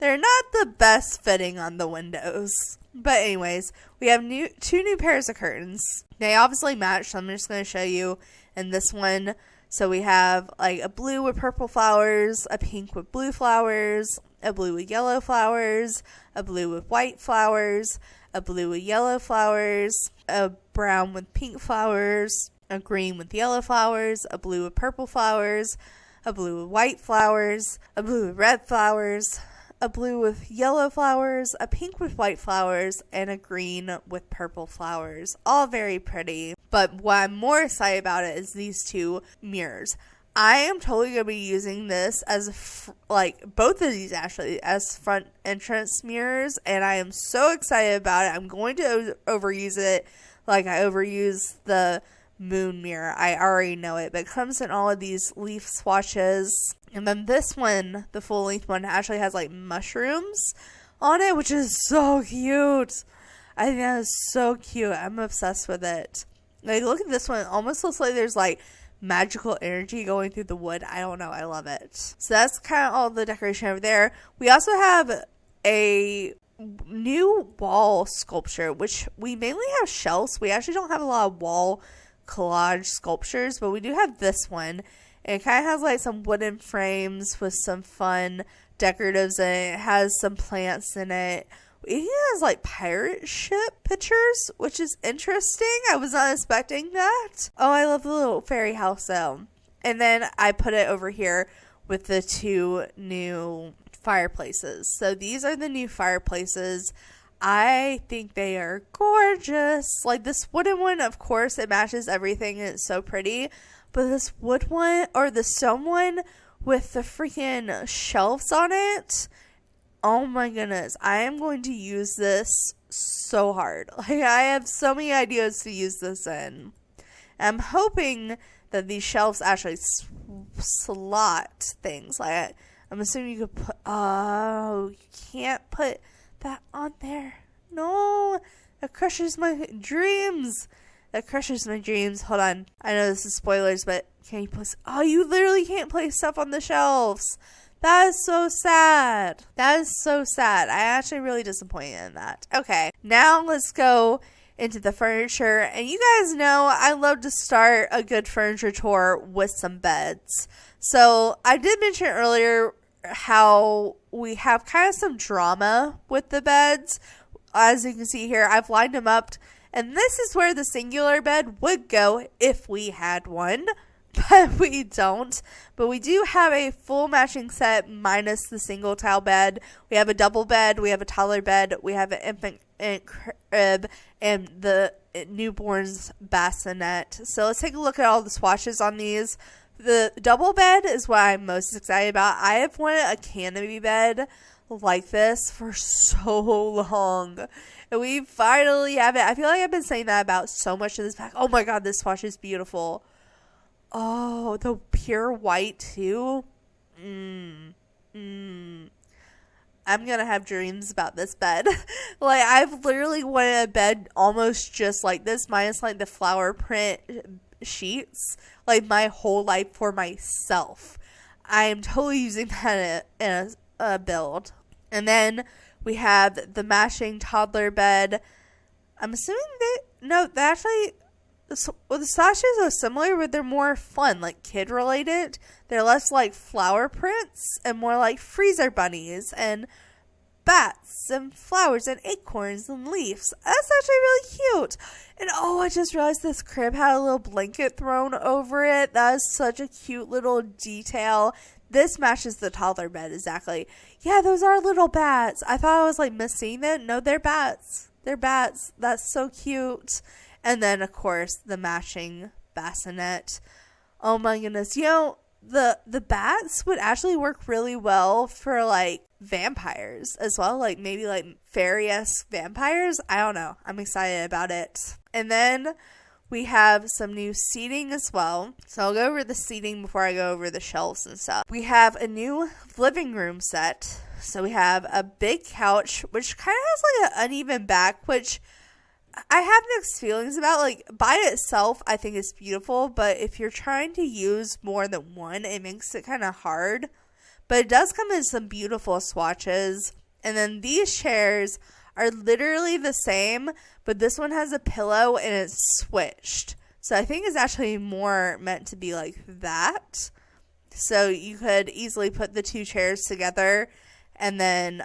[SPEAKER 1] They're not the best fitting on the windows. But anyways, we have two new pairs of curtains. They obviously match, so I'm just going to show you in this one. So we have like a blue with purple flowers, a pink with blue flowers, a blue with yellow flowers, a blue with white flowers, a blue with yellow flowers, a brown with pink flowers, a green with yellow flowers, a blue with purple flowers, a blue with white flowers, a blue with red flowers, a blue with yellow flowers, a pink with white flowers, and a green with purple flowers. All very pretty. But what I'm more excited about it is these two mirrors. I am totally going to be using this as, both of these actually, as front entrance mirrors. And I am so excited about it. I'm going to overuse it like I overuse the moon mirror. I already know it, but it comes in all of these leaf swatches. And then this one, the full length one, actually has like mushrooms on it, which is so cute. I think that is so cute. I'm obsessed with it. Like, look at this one. It almost looks like there's like magical energy going through the wood. I don't know. I love it. So that's kind of all the decoration over there. We also have a new wall sculpture, which we mainly have shelves. We actually don't have a lot of wall collage sculptures, but we do have this one. And it kind of has like some wooden frames with some fun decoratives in it. It has some plants in it. It has like pirate ship pictures, which is interesting. I was not expecting that. Oh, I love the little fairy house though. And then I put it over here with the two new fireplaces. So these are the new fireplaces. I think they are gorgeous. Like this wooden one, of course, it matches everything and it's so pretty. But this wood one, or the stone one with the freaking shelves on it, oh my goodness, I am going to use this so hard. Like, I have so many ideas to use this in. I'm hoping that these shelves actually slot things. Like, I'm assuming you could put, oh, you can't put that on there. No, that crushes my dreams. That crushes my dreams. Hold on. I know this is spoilers, but can you place, oh, you literally can't place stuff on the shelves. That is so sad. That is so sad. I actually really disappointed in that. Okay, now let's go into the furniture. And you guys know I love to start a good furniture tour with some beds. So I did mention earlier how we have kind of some drama with the beds. As you can see here, I've lined them up. And this is where the singular bed would go if we had one. But we don't. But we do have a full matching set minus the single tile bed. We have a double bed. We have a toddler bed. We have an infant crib and the newborn's bassinet. So let's take a look at all the swatches on these. The double bed is what I'm most excited about. I have wanted a canopy bed like this for so long. And we finally have it. I feel like I've been saying that about so much of this pack. Oh my god, this swatch is beautiful. Oh, the pure white too. I'm gonna have dreams about this bed. Like, I've literally wanted a bed almost just like this, minus like the flower print sheets, like my whole life for myself. I am totally using that in a build. And then we have the matching toddler bed. I'm assuming they actually, well, the sashes are similar, but they're more fun, like kid related. They're less like flower prints and more like freezer bunnies and bats and flowers and acorns and leaves. That's actually really cute. And oh, I just realized this crib had a little blanket thrown over it. That is such a cute little detail. This matches the toddler bed exactly. Yeah, those are little bats. I thought I was like missing it. No, they're bats. They're bats. That's so cute. And then, of course, the matching bassinet. Oh my goodness. You know, the bats would actually work really well for like vampires as well. Like maybe like fairy-esque vampires. I don't know. I'm excited about it. And then we have some new seating as well. So I'll go over the seating before I go over the shelves and stuff. We have a new living room set. So we have a big couch, which kind of has like an uneven back, which I have mixed feelings about. Like, by itself, I think it's beautiful, but if you're trying to use more than one, it makes it kind of hard. But it does come in some beautiful swatches. And then these chairs are literally the same, but this one has a pillow and it's switched. So I think it's actually more meant to be like that. So you could easily put the two chairs together and then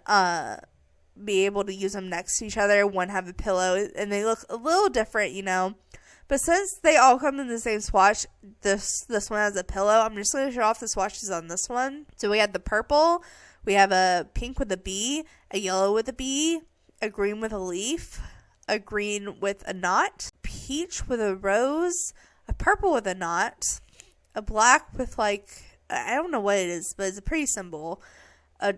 [SPEAKER 1] be able to use them next to each other. One have a pillow, and they look a little different, you know. But since they all come in the same swatch, this one has a pillow. I'm just going to show off the swatches on this one. So we have the purple, we have a pink with a bee, a yellow with a bee, a green with a leaf, a green with a knot, peach with a rose, a purple with a knot, a black with like, I don't know what it is, but it's a pretty symbol, a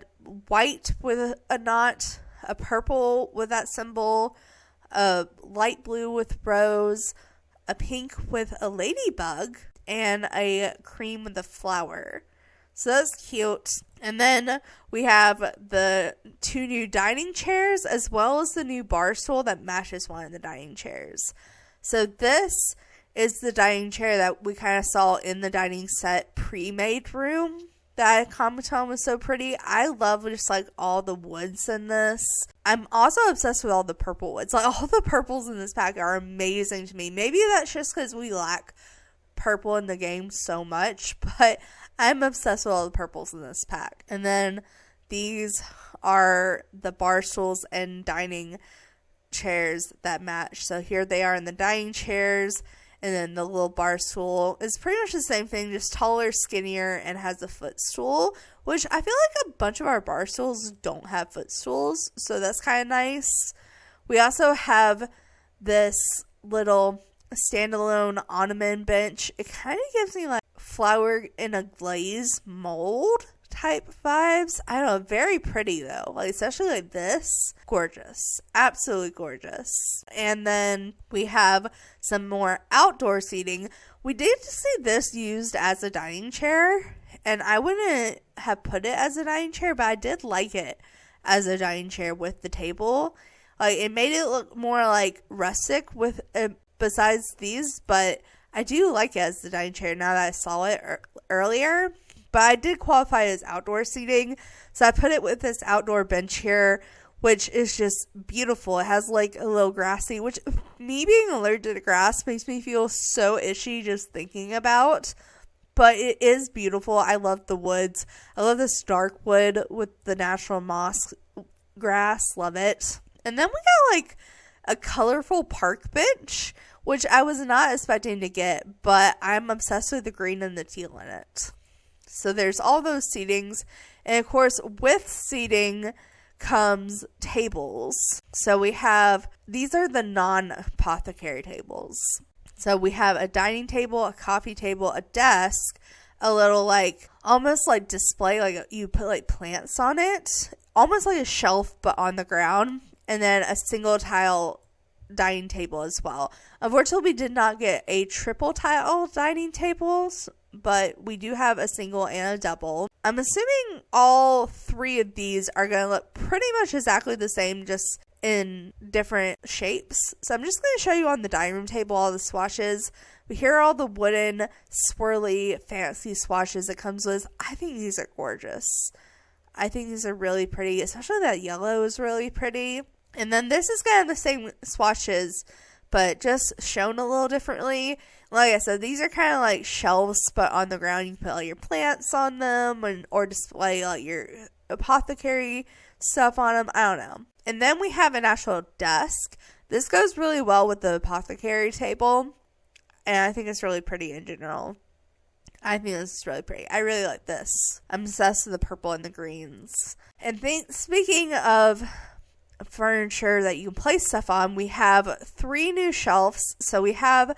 [SPEAKER 1] white with a knot, a purple with that symbol, a light blue with rose, a pink with a ladybug, and a cream with a flower. So that's cute. And then we have the two new dining chairs as well as the new bar stool that matches one of the dining chairs. So this is the dining chair that we kind of saw in the dining set pre-made room that I commented on was so pretty. I love just like all the woods in this. I'm also obsessed with all the purple woods. Like all the purples in this pack are amazing to me. Maybe that's just because we lack purple in the game so much, but I'm obsessed with all the purples in this pack. And then these are the bar stools and dining chairs that match. So here they are in the dining chairs, and then the little bar stool is pretty much the same thing, just taller, skinnier, and has a footstool, which I feel like a bunch of our bar stools don't have footstools, so that's kind of nice. We also have this little standalone ottoman bench. It kind of gives me like flower in a glaze mold type vibes. I don't know, very pretty though, like especially like this. Gorgeous, absolutely gorgeous. And then we have some more outdoor seating. We did see this used as a dining chair, and I wouldn't have put it as a dining chair, but I did like it as a dining chair with the table. Like it made it look more like rustic with besides these, but I do like it as the dining chair now that I saw it earlier. But I did qualify it as outdoor seating, so I put it with this outdoor bench here, which is just beautiful. It has like a little grassy, which me being allergic to grass makes me feel so itchy just thinking about. But it is beautiful. I love the woods. I love this dark wood with the natural moss grass. Love it. And then we got like a colorful park bench, which I was not expecting to get, but I'm obsessed with the green and the teal in it. So there's all those seatings. And of course, with seating comes tables. So we have, these are the non-apothecary tables. So we have a dining table, a coffee table, a desk, a little like, almost like display, like you put like plants on it. Almost like a shelf, but on the ground. And then a single tile dining table as well. Unfortunately, we did not get a triple tile dining tables, but we do have a single and a double. I'm assuming all three of these are going to look pretty much exactly the same, just in different shapes. So I'm just going to show you on the dining room table all the swatches. We hear all the wooden, swirly, fancy swatches it comes with. I think these are gorgeous. I think these are really pretty, especially that yellow is really pretty. And then this is kind of the same swatches, but just shown a little differently. Like I said, these are kind of like shelves, but on the ground. You can put all your plants on them or display like your apothecary stuff on them. I don't know. And then we have an actual desk. This goes really well with the apothecary table, and I think it's really pretty in general. I think this is really pretty. I really like this. I'm obsessed with the purple and the greens. And speaking of furniture that you can place stuff on, we have 3 new shelves. So we have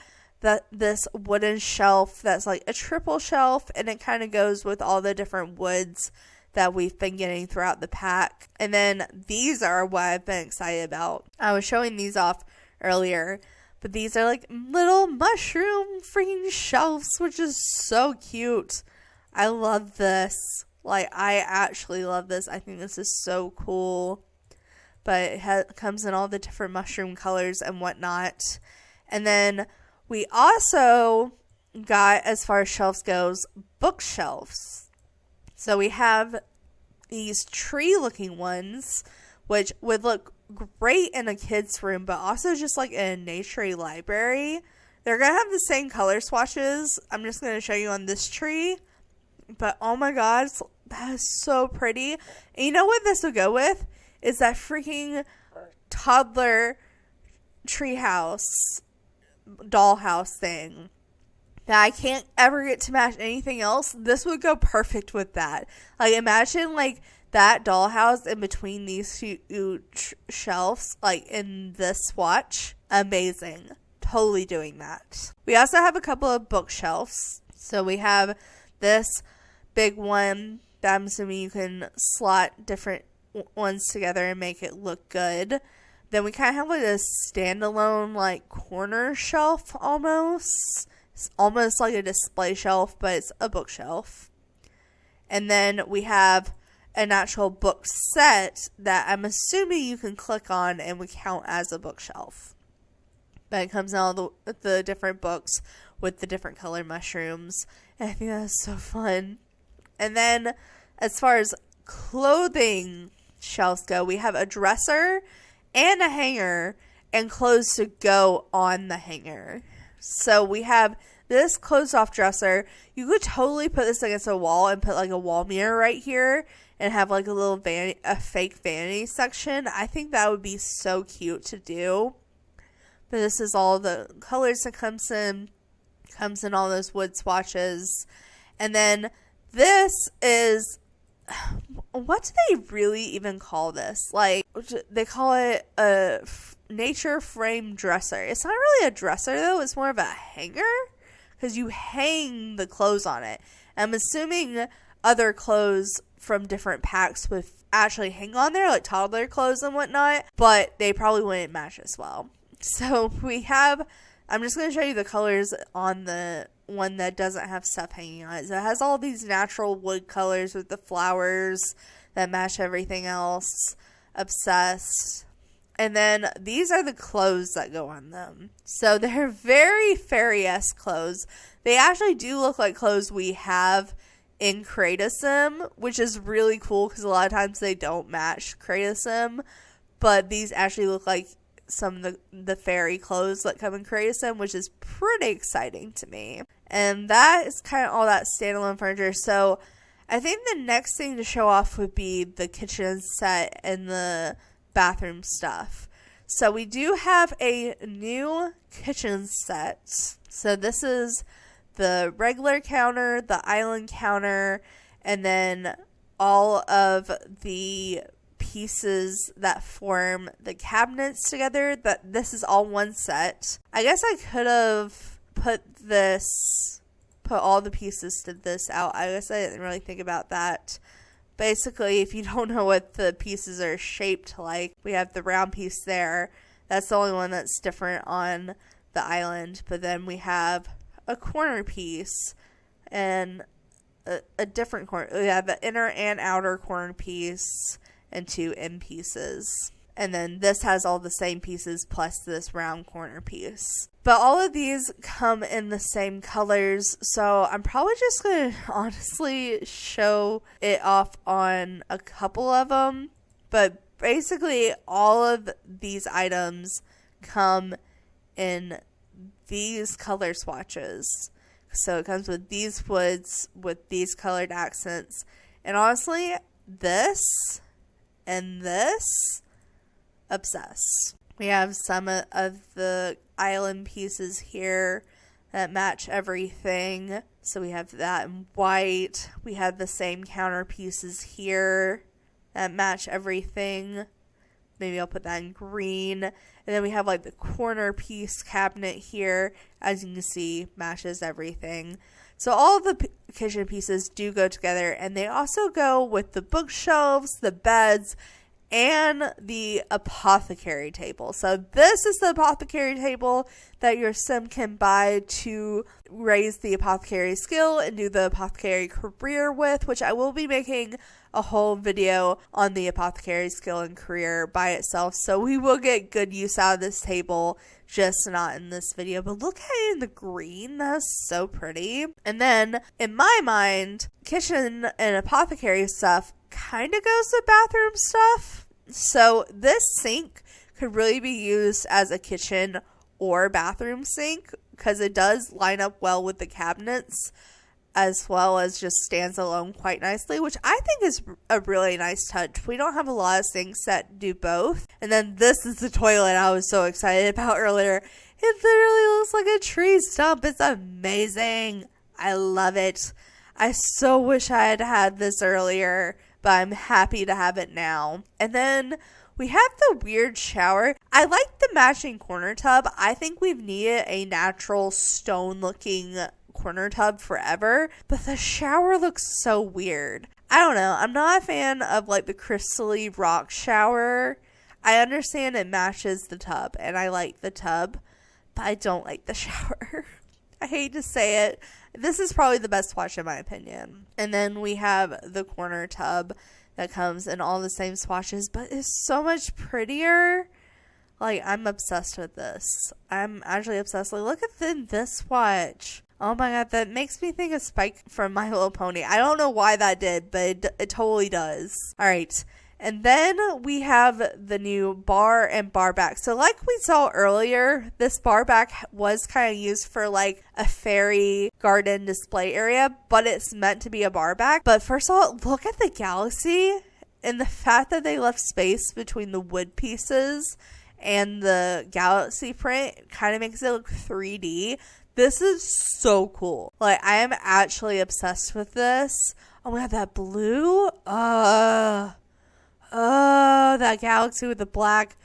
[SPEAKER 1] this wooden shelf that's like a triple shelf, and it kind of goes with all the different woods that we've been getting throughout the pack. And then these are what I've been excited about. I was showing these off earlier, but these are like little mushroom freaking shelves, which is so cute. I love this. Like, I actually love this. I think this is so cool. But it comes in all the different mushroom colors and whatnot. And then we also got, as far as shelves goes, bookshelves. So we have these tree looking ones, which would look great in a kid's room, but also just like in a nature library. They're going to have the same color swatches. I'm just going to show you on this tree. But oh my god, that is so pretty. And you know what this would go with? Is that freaking toddler treehouse, dollhouse thing that I can't ever get to match anything else. This would go perfect with that. Like, imagine like that dollhouse in between these two shelves, like in this swatch. Amazing. Totally doing that. We also have a couple of bookshelves. So we have this big one that I'm assuming you can slot different ones together and make it look good. Then we kind of have like a standalone like corner shelf almost. It's almost like a display shelf, but it's a bookshelf. And then we have an actual book set that I'm assuming you can click on and would count as a bookshelf. But it comes in all the different books with the different color mushrooms. And I think that's so fun. And then as far as clothing shelves go, we have a dresser and a hanger and clothes to go on the hanger. So we have this closed off dresser. You could totally put this against a wall and put like a wall mirror right here and have like a little a fake vanity section. I think that would be so cute to do. But this is all the colors that comes in all those wood swatches. And then this is, what do they really even call this? Like, they call it a nature frame dresser. It's not really a dresser though, it's more of a hanger, because you hang the clothes on it. I'm assuming other clothes from different packs would actually hang on there, like toddler clothes and whatnot, but they probably wouldn't match as well. So we have, I'm just going to show you the colors on the one that doesn't have stuff hanging on it. So it has all these natural wood colors with the flowers that match everything else. Obsessed. And then these are the clothes that go on them. So they're very fairy-esque clothes. They actually do look like clothes we have in ChezPride, which is really cool because a lot of times they don't match ChezPride. But these actually look like some of the fairy clothes that come in ChezPride, which is pretty exciting to me. And that is kind of all that standalone furniture. So I think the next thing to show off would be the kitchen set and the bathroom stuff. So we do have a new kitchen set. So this is the regular counter, the island counter, and then all of the pieces that form the cabinets together. That this is all one set. I guess I could have put all the pieces to this out. I guess I didn't really think about that. Basically, if you don't know what the pieces are shaped like, we have the round piece there. That's the only one that's different on the island. But then we have a corner piece and a different corner. We have the inner and outer corner piece and two end pieces. And then this has all the same pieces plus this round corner piece. But all of these come in the same colors, so I'm probably just going to honestly show it off on a couple of them. But basically all of these items come in these color swatches. So it comes with these woods with these colored accents. And honestly, this and this, obsessed. We have some of the island pieces here that match everything. So we have that in white. We have the same counter pieces here that match everything. Maybe I'll put that in green. And then we have like the corner piece cabinet here. As you can see, matches everything. So all of the kitchen pieces do go together. And they also go with the bookshelves, the beds, and the apothecary table. So this is the apothecary table that your sim can buy to raise the apothecary skill and do the apothecary career with, which I will be making a whole video on the apothecary skill and career by itself. So we will get good use out of this table, just not in this video. But look at it in the green. That's so pretty. And then in my mind, kitchen and apothecary stuff kind of goes with bathroom stuff. So this sink could really be used as a kitchen or bathroom sink because it does line up well with the cabinets, as well as just stands alone quite nicely, which I think is a really nice touch. We don't have a lot of sinks that do both. And then this is the toilet I was so excited about earlier. It literally looks like a tree stump. It's amazing. I love it. I so wish I had had this earlier, but I'm happy to have it now. And then we have the weird shower. I like the matching corner tub. I think we've needed a natural stone looking corner tub forever, but the shower looks so weird. I don't know. I'm not a fan of like the crystally rock shower. I understand it matches the tub and I like the tub, but I don't like the shower. I hate to say it. This is probably the best swatch in my opinion. And then we have the corner tub that comes in all the same swatches, but it's so much prettier. Like, I'm obsessed with this. I'm actually obsessed. Like, look at this swatch. Oh my god, that makes me think of Spike from My Little Pony. I don't know why that did, but it totally does. Alright, and then we have the new bar and bar back. So like we saw earlier, this bar back was kind of used for like a fairy garden display area, but it's meant to be a bar back. But first of all, look at the galaxy and the fact that they left space between the wood pieces and the galaxy print kind of makes it look 3D. This is so cool. Like, I am actually obsessed with this. Oh my god, that blue. That galaxy with the black.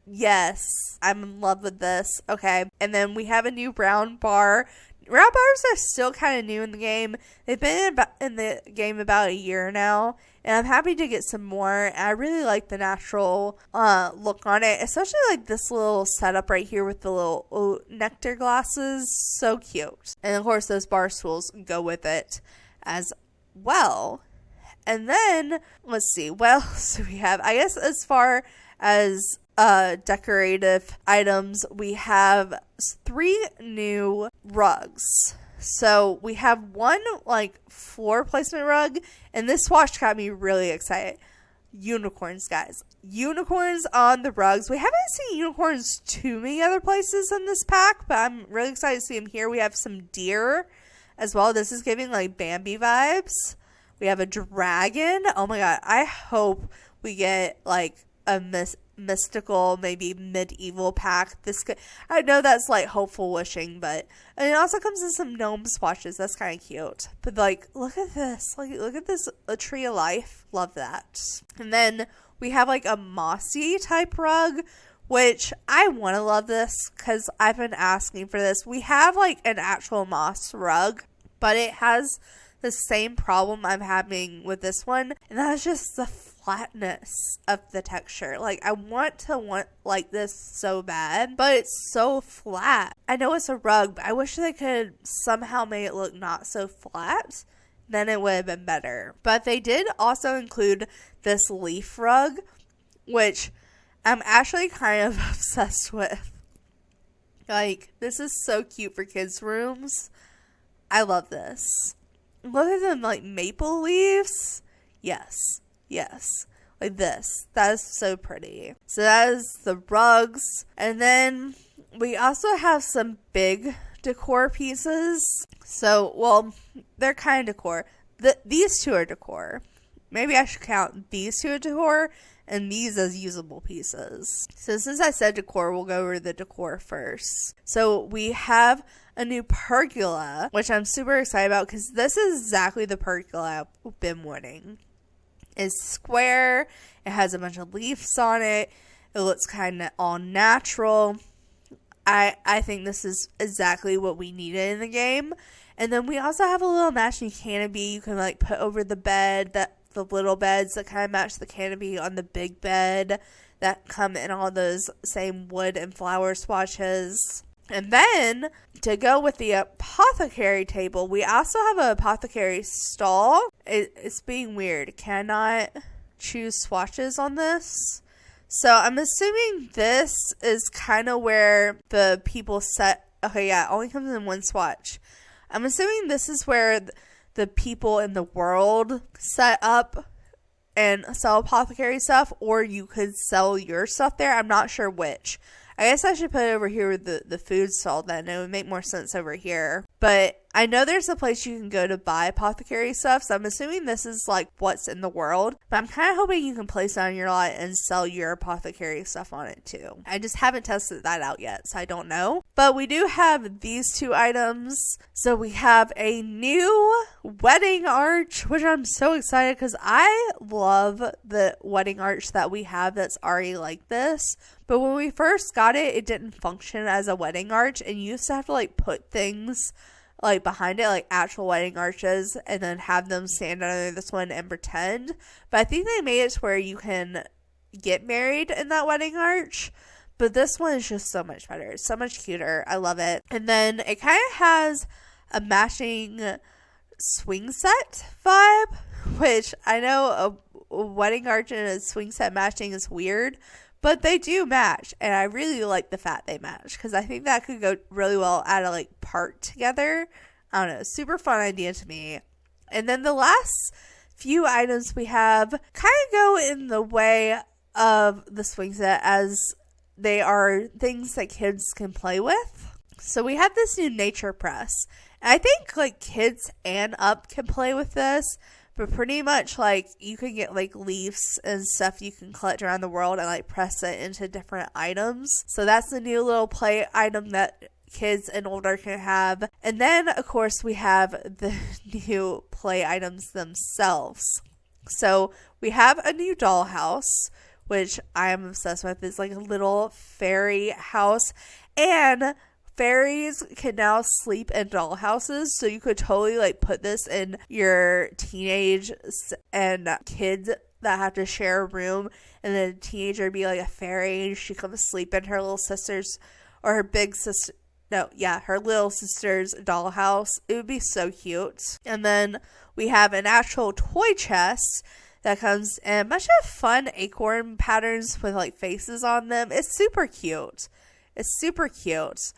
[SPEAKER 1] Yes. I'm in love with this. Okay. And then we have a new brown bar. Round bars are still kind of new in the game. They've been in the game about a year now, and I'm happy to get some more. And I really like the natural look on it, especially like this little setup right here with the little nectar glasses. So cute. And of course, those bar stools go with it as well. And then, let's see, what else do we have? I guess as far as decorative items, we have 3 new rugs. So we have one like floor placement rug, and this swatch got me really excited. Unicorns, guys. Unicorns on the rugs. We haven't seen unicorns too many other places in this pack, but I'm really excited to see them here. We have some deer as well. This is giving like Bambi vibes. We have a dragon. Oh my god. I hope we get like a mystical, maybe medieval pack. I know that's like hopeful wishing, but and it also comes in some gnome swatches. That's kind of cute. But like, look at this. Like, look at this, a tree of life. Love that. And then we have like a mossy type rug, which I want to love this because I've been asking for this. We have like an actual moss rug, but it has the same problem I'm having with this one, and that's just the flatness of the texture. Like, I want like this so bad, but it's so flat. I know it's a rug, but I wish they could somehow make it look not so flat. Then it would have been better. But they did also include this leaf rug, which I'm actually kind of obsessed with. Like, this is so cute for kids' rooms. I love this. Look at them, like, maple leaves. Yes. Like this. That is so pretty. So that is the rugs. And then we also have some big decor pieces. So, well, they're kind of decor. These two are decor. Maybe I should count these two as decor and these as usable pieces. So since I said decor, we'll go over the decor first. So we have a new pergola, which I'm super excited about because this is exactly the pergola I've been wanting. It's square. It has a bunch of leaves on it. It looks kind of all natural. I think this is exactly what we needed in the game. And then we also have a little matching canopy you can like put over the bed, that the little beds that kind of match the canopy on the big bed that come in all those same wood and flower swatches. And then to go with the apothecary table, we also have an apothecary stall. It's being weird. Cannot choose swatches on this. So I'm assuming this is kind of where the people set. Okay, yeah, it only comes in one swatch. I'm assuming this is where the people in the world set up and sell apothecary stuff, or you could sell your stuff there. I'm not sure which. I guess I should put it over here with the food stall then. It would make more sense over here. But I know there's a place you can go to buy apothecary stuff, so I'm assuming this is like what's in the world. But I'm kind of hoping you can place it on your lot and sell your apothecary stuff on it too. I just haven't tested that out yet, so I don't know. But we do have these two items. So we have a new wedding arch, which I'm so excited because I love the wedding arch that we have that's already like this. But when we first got it, it didn't function as a wedding arch, and you used to have to like put things like behind it, like actual wedding arches, and then have them stand under this one and pretend. But I think they made it to where you can get married in that wedding arch. But this one is just so much better. It's so much cuter. I love it. And then it kind of has a matching swing set vibe, which I know a wedding arch and a swing set matching is weird. But they do match, and I really like the fact they match because I think that could go really well at a like part together. I don't know, super fun idea to me. And then the last few items we have kind of go in the way of the swing set as they are things that kids can play with. So we have this new nature press. And I think like kids and up can play with this. But pretty much, like, you can get, like, leaves and stuff you can collect around the world and, like, press it into different items. So that's the new little play item that kids and older can have. And then, of course, we have the new play items themselves. So we have a new dollhouse, which I am obsessed with. It's, like, a little fairy house. And fairies can now sleep in dollhouses, so you could totally like put this in your teenage and kids that have to share a room, and then a teenager be like a fairy and she comes sleep in her little sister's or her big sister. No, yeah, her little sister's dollhouse. It would be so cute. And then we have an actual toy chest that comes in a bunch of fun acorn patterns with like faces on them. It's super cute. It's super cute.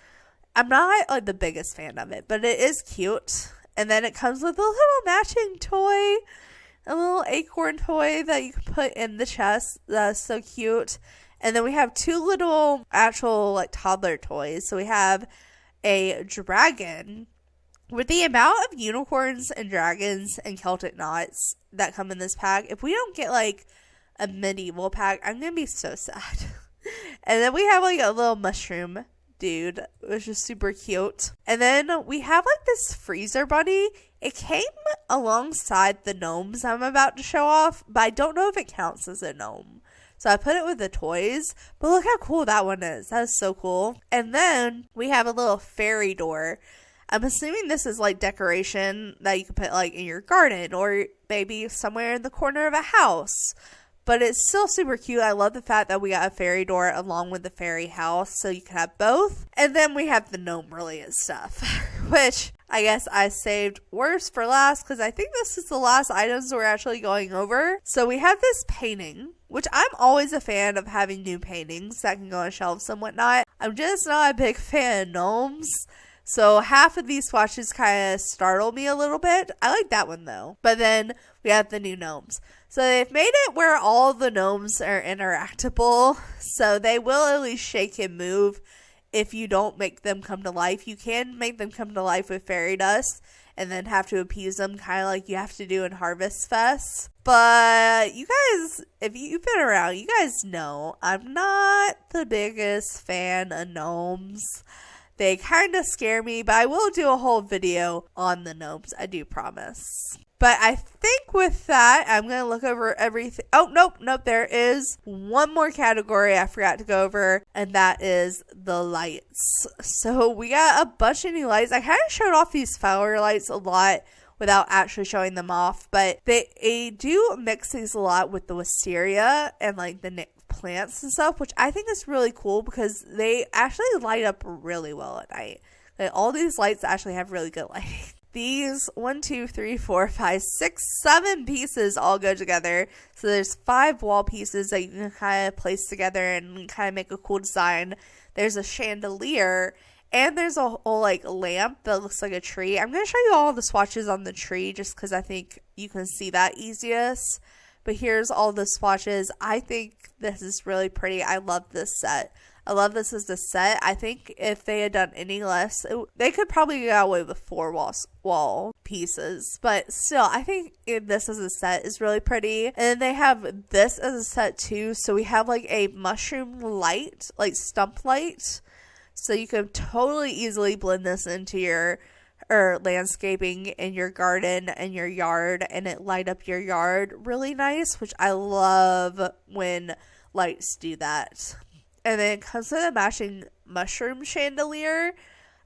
[SPEAKER 1] I'm not like the biggest fan of it, but it is cute. And then it comes with a little matching toy, a little acorn toy that you can put in the chest. That's so cute. And then we have two little actual like toddler toys. So we have a dragon. With the amount of unicorns and dragons and Celtic knots that come in this pack, if we don't get like a medieval pack, I'm going to be so sad. And then we have like a little mushroom dude, which is super cute. And then we have like this freezer bunny. It came alongside the gnomes I'm about to show off, but I don't know if it counts as a gnome. So I put it with the toys, but look how cool that one is. That is so cool. And then we have a little fairy door. I'm assuming this is like decoration that you can put like in your garden or maybe somewhere in the corner of a house. But it's still super cute. I love the fact that we got a fairy door along with the fairy house, so you can have both. And then we have the gnome related stuff, which I guess I saved worse for last because I think this is the last items we're actually going over. So we have this painting, which I'm always a fan of having new paintings that can go on shelves and whatnot. I'm just not a big fan of gnomes. So half of these swatches kind of startle me a little bit. I like that one though. But then we have the new gnomes. So they've made it where all the gnomes are interactable. So they will at least shake and move if you don't make them come to life. You can make them come to life with fairy dust and then have to appease them kind of like you have to do in Harvest Fest. But you guys, if you've been around, you guys know I'm not the biggest fan of gnomes. They kind of scare me, but I will do a whole video on the gnomes, I do promise. But I think with that, I'm going to look over everything. Oh, nope. There is one more category I forgot to go over, and that is the lights. So we got a bunch of new lights. I kind of showed off these flower lights a lot without actually showing them off, but they do mix these a lot with the wisteria and like the plants and stuff, which I think is really cool because they actually light up really well at night. Like, all these lights actually have really good lighting. These 1, 2, 3, 4, 5, 6, 7 pieces all go together. So there's 5 wall pieces that you can kind of place together and kind of make a cool design. There's a chandelier, and there's a whole like lamp that looks like a tree. I'm going to show you all the swatches on the tree just because I think you can see that easiest. But here's all the swatches. I think this is really pretty. I love this set. I love this as a set. I think if they had done any less, they could probably get away with 4 wall pieces. But still, I think this as a set is really pretty. And then they have this as a set too. So we have like a mushroom light, like stump light. So you can totally easily blend this into your landscaping in your garden and your yard, and it light up your yard really nice, which I love when lights do that. And then it comes with a matching mushroom chandelier.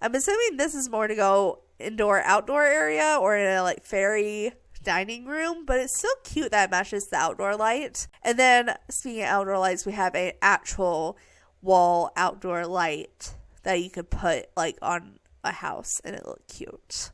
[SPEAKER 1] I'm assuming this is more to go indoor-outdoor area or in a like fairy dining room, but it's still cute that it matches the outdoor light. And then speaking of outdoor lights, we have an actual wall outdoor light that you could put like on a house and it look cute.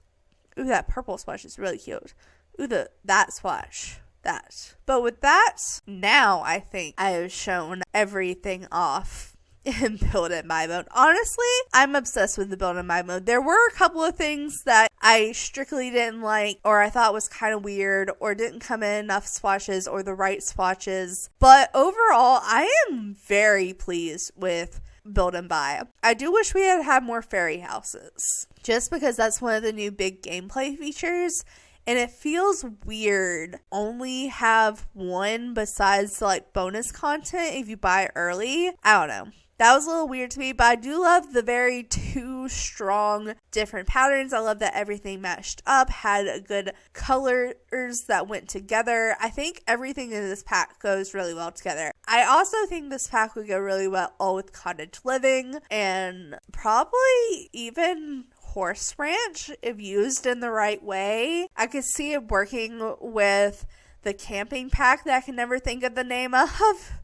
[SPEAKER 1] Ooh, that purple splash is really cute. Ooh, that splash. That. But with that, now I think I have shown everything off in Build and Buy mode. Honestly, I'm obsessed with the Build and Buy mode. There were a couple of things that I strictly didn't like, or I thought was kind of weird, or didn't come in enough swatches or the right swatches. But overall, I am very pleased with Build and Buy. I do wish we had more fairy houses, just because that's one of the new big gameplay features. And it feels weird only have one besides the like bonus content if you buy early. I don't know. That was a little weird to me, but I do love the very 2 strong different patterns. I love that everything matched up, had good colors that went together. I think everything in this pack goes really well together. I also think this pack would go really well with cottage living and probably even horse ranch if used in the right way. I could see it working with the camping pack that I can never think of the name of,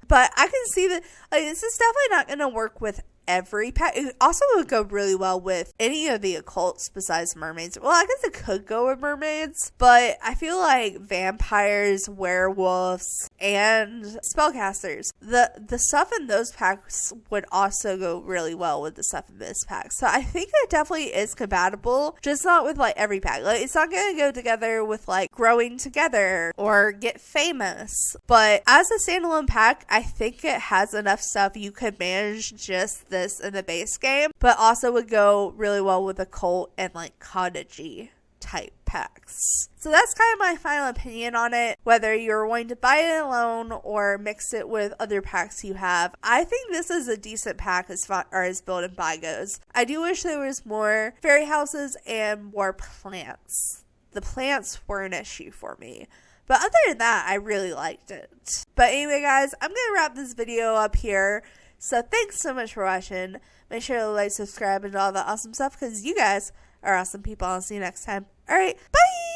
[SPEAKER 1] but I can see that this is definitely not going to work with every pack. It also would go really well with any of the occults besides mermaids. Well, I guess it could go with mermaids, but I feel like vampires, werewolves, and spellcasters, the stuff in those packs would also go really well with the stuff in this pack. So I think it definitely is compatible, just not with like every pack. Like, it's not going to go together with like growing together or get famous, but as a standalone pack, I think it has enough stuff you could manage just this in the base game, but also would go really well with occult and like cottagey type packs. So that's kind of my final opinion on it. Whether you're wanting to buy it alone or mix it with other packs you have, I think this is a decent pack as far as Build and Buy goes. I do wish there was more fairy houses and more plants. The plants were an issue for me. But other than that, I really liked it. But anyway, guys, I'm going to wrap this video up here. So thanks so much for watching. Make sure to like, subscribe, and all that awesome stuff because you guys are awesome people. I'll see you next time. All right, bye!